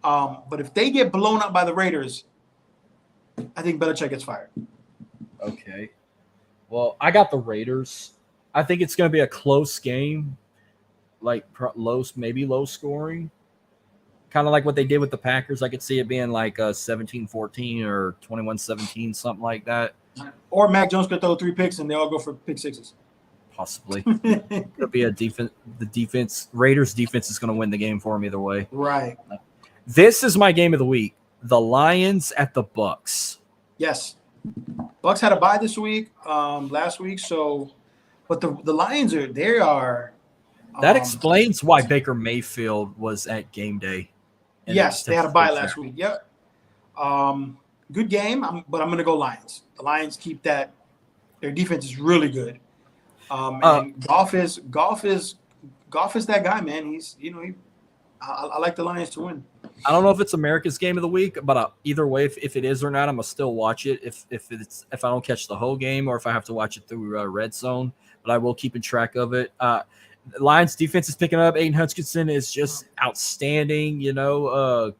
[SPEAKER 2] But if they get blown up by the Raiders, I think Belichick gets fired.
[SPEAKER 1] Okay. Well, I got the Raiders. I think it's going to be a close game, low scoring. Kind of like what they did with the Packers. I could see it being 17-14 or 21-17, something like that.
[SPEAKER 2] Or Mac Jones could throw 3 picks and they all go for pick sixes.
[SPEAKER 1] Possibly. It'll be Raiders defense is going to win the game for them either way.
[SPEAKER 2] Right.
[SPEAKER 1] This is my game of the week. The Lions at the Bucks.
[SPEAKER 2] Yes. Bucks had a bye this week, last week. So, but the Lions are.
[SPEAKER 1] That explains why Baker Mayfield was at game day. And then
[SPEAKER 2] Yes, they had a bye last
[SPEAKER 1] week.
[SPEAKER 2] week. Yep. Good game, but I'm going to go Lions. The Lions keep that. Their defense is really good. And golf is that guy, man. I like the Lions to win.
[SPEAKER 1] I don't know if it's America's game of the week, but either way, if it is or not, I'm gonna still watch it. If I don't catch the whole game or if I have to watch it through Red Zone, but I will keep in track of it. Lions defense is picking up. Aiden Hutchinson is just outstanding.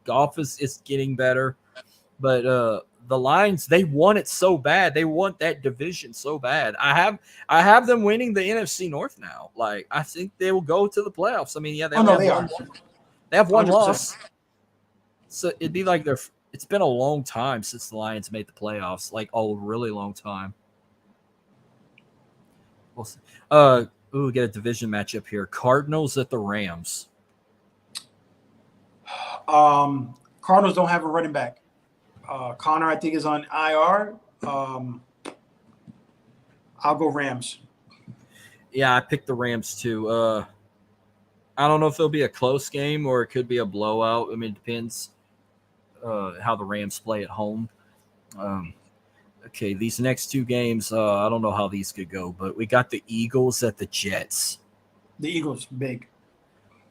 [SPEAKER 1] Golf is getting better, but the Lions, they want it so bad. They want that division so bad. I have them winning the NFC North now. Like, I think they will go to the playoffs. I mean, yeah, they have one
[SPEAKER 2] 100%.
[SPEAKER 1] loss. So it'd be like it's been a long time since the Lions made the playoffs, like a really long time. We'll see. We get a division matchup here. Cardinals at the Rams.
[SPEAKER 2] Cardinals don't have a running back. Connor, I think, is on IR. I'll go Rams.
[SPEAKER 1] Yeah, I picked the Rams too. I don't know if it'll be a close game or it could be a blowout. I mean, it depends how the Rams play at home. Okay, these next two games, I don't know how these could go, but we got the Eagles at the Jets.
[SPEAKER 2] The Eagles, big.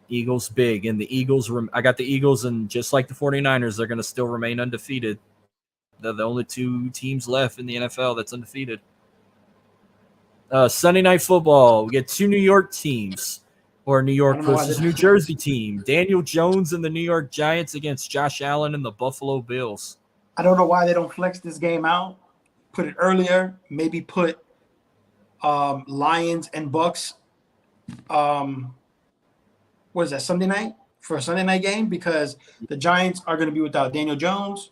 [SPEAKER 1] Eagles, big. And the Eagles, I got the Eagles, and just like the 49ers, they're going to still remain undefeated. They're the only two teams left in the NFL that's undefeated. Sunday Night Football, we get two New York teams. Or New York versus New Jersey team. Daniel Jones and the New York Giants against Josh Allen and the Buffalo Bills.
[SPEAKER 2] I don't know why they don't flex this game out. Put it earlier. Maybe put Lions and Bucks. What is that, Sunday night? For a Sunday night game? Because the Giants are going to be without Daniel Jones,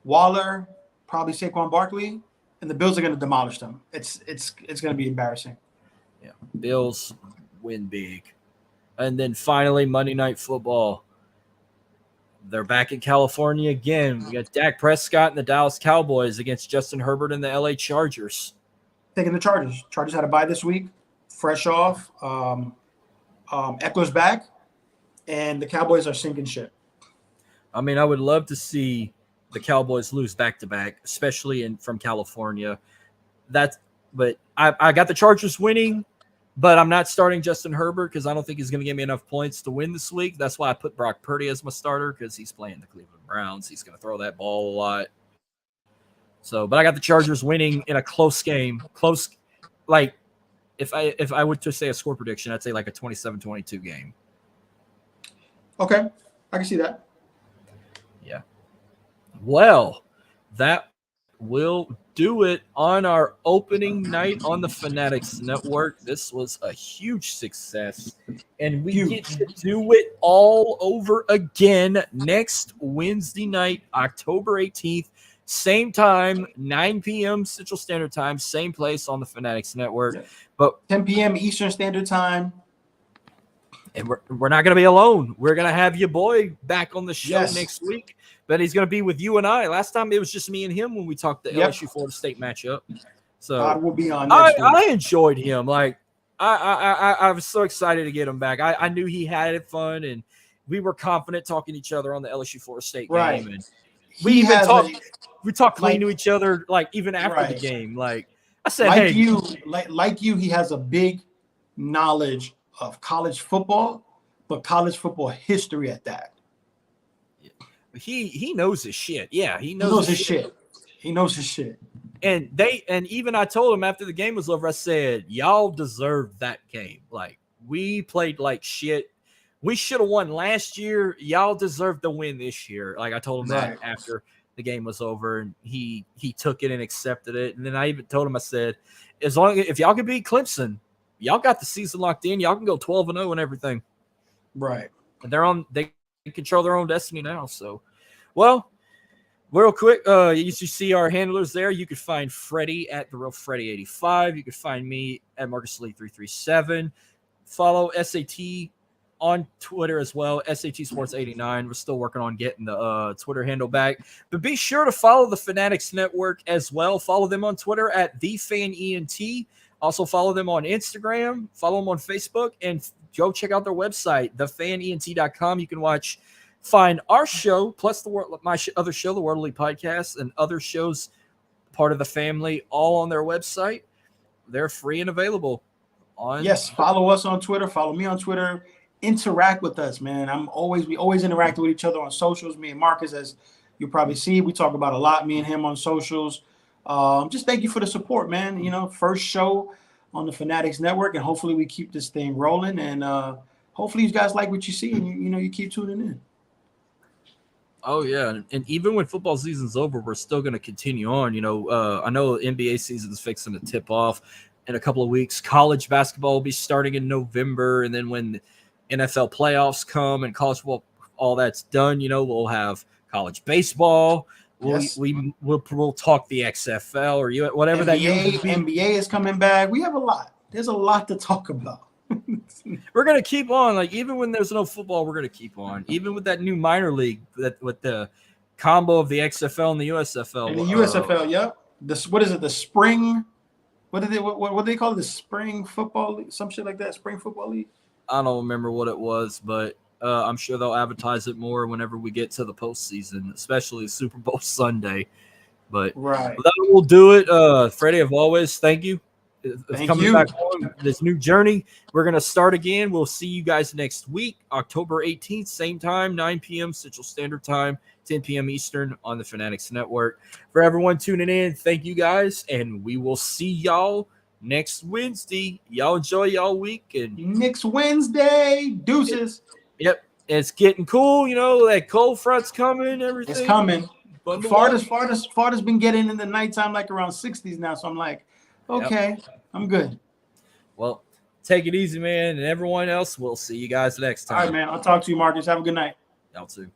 [SPEAKER 2] Waller, probably Saquon Barkley, and the Bills are going to demolish them. It's going to be embarrassing.
[SPEAKER 1] Yeah, Bills win big. And then finally, Monday Night Football. They're back in California again. We got Dak Prescott and the Dallas Cowboys against Justin Herbert and the LA Chargers.
[SPEAKER 2] Taking the Chargers. Chargers had a bye this week. Fresh off. Eckler's back. And the Cowboys are sinking ship.
[SPEAKER 1] I mean, I would love to see the Cowboys lose back-to-back, especially from California. But I got the Chargers winning. But I'm not starting Justin Herbert because I don't think he's going to give me enough points to win this week. That's why I put Brock Purdy as my starter because he's playing the Cleveland Browns. He's going to throw that ball a lot. But I got the Chargers winning in a close game. Close, like if I were to say a score prediction, I'd say like a 27-22 game.
[SPEAKER 2] Okay, I can see that.
[SPEAKER 1] Yeah. Well, that will do it on our opening night on the Fanatics Network. This was a huge success, and we get to do it all over again next Wednesday night, October 18th, same time, 9 p.m. Central Standard Time, same place on the Fanatics Network. But
[SPEAKER 2] 10 p.m. Eastern Standard Time.
[SPEAKER 1] And we're not going to be alone. We're going to have your boy back on the show next week. But he's going to be with you and I. Last time it was just me and him when we talked the LSU Florida State matchup. So
[SPEAKER 2] I will be on.
[SPEAKER 1] I enjoyed him. Like I was so excited to get him back. I knew he had it fun, and we were confident talking to each other on the LSU Florida State game. And we talked clean to each other, like even after the game. Like I said,
[SPEAKER 2] like he has a big knowledge of college football, but college football history at that.
[SPEAKER 1] He knows his shit. Yeah,
[SPEAKER 2] he knows his shit. He knows his shit.
[SPEAKER 1] And even I told him after the game was over, I said, y'all deserved that game. Like, we played like shit. We should have won last year. Y'all deserve the win this year. Like, I told him that after the game was over, and he took it and accepted it. And then I even told him, I said, if y'all can beat Clemson, y'all got the season locked in. Y'all can go 12-0 and everything.
[SPEAKER 2] Right.
[SPEAKER 1] And they control their own destiny now. So, well, real quick, you see our handlers there. You could find Freddy at TheRealFreddy85. You could find me at MarcusLee337. Follow SAT on Twitter as well, SAT Sports 89. We're still working on getting the Twitter handle back. But be sure to follow the Fanatics Network as well. Follow them on Twitter at TheFanENT. Also follow them on Instagram. Follow them on Facebook. And go check out their website, thefanent.com. You can watch find our show plus other show, the World Elite Podcast, and other shows part of the family, all on their website. They're free and available.
[SPEAKER 2] Yes, follow us on Twitter. Follow me on Twitter. Interact with us, man. We always interact with each other on socials. Me and Marcus, as you probably see, we talk about a lot. Me and him on socials. Just thank you for the support, man. First show on the Fanatics Network, and hopefully we keep this thing rolling. And hopefully you guys like what you see, and you keep tuning in.
[SPEAKER 1] Oh yeah, and even when football season's over, we're still going to continue on. I know NBA season's fixing to tip off in a couple of weeks. College basketball will be starting in November, and then when the NFL playoffs come and college football, all that's done, we'll have college baseball. We'll talk the XFL or whatever
[SPEAKER 2] NBA, NBA is coming back. We have a lot. There's a lot to talk about.
[SPEAKER 1] We're gonna keep on, like, even when there's no football, we're gonna keep on. Even with that new minor league, with the combo of the XFL and the USFL.
[SPEAKER 2] And the USFL, yep. What is it? The spring? What do they call it? The spring football league? Some shit like that. Spring football league. I
[SPEAKER 1] don't remember what it was, but I'm sure they'll advertise it more whenever we get to the postseason, especially Super Bowl Sunday. But
[SPEAKER 2] right,
[SPEAKER 1] that will do it. Freddie, as always, thank you.
[SPEAKER 2] Thank you.
[SPEAKER 1] Back on this new journey. We're going to start again. We'll see you guys next week, October 18th, same time, 9 p.m. Central Standard Time, 10 p.m. Eastern on the Fanatics Network. For everyone tuning in, thank you guys, and we will see y'all next Wednesday. Y'all enjoy y'all week. And
[SPEAKER 2] next Wednesday, deuces.
[SPEAKER 1] Yep, it's getting cool. That cold front's coming. Everything.
[SPEAKER 2] It's coming. Farthest been getting in the nighttime, like around 60s now. So I'm like, okay, yep. I'm good.
[SPEAKER 1] Well, take it easy, man. And everyone else, we'll see you guys next time.
[SPEAKER 2] All right, man. I'll talk to you, Marcus. Have a good night.
[SPEAKER 1] Y'all too.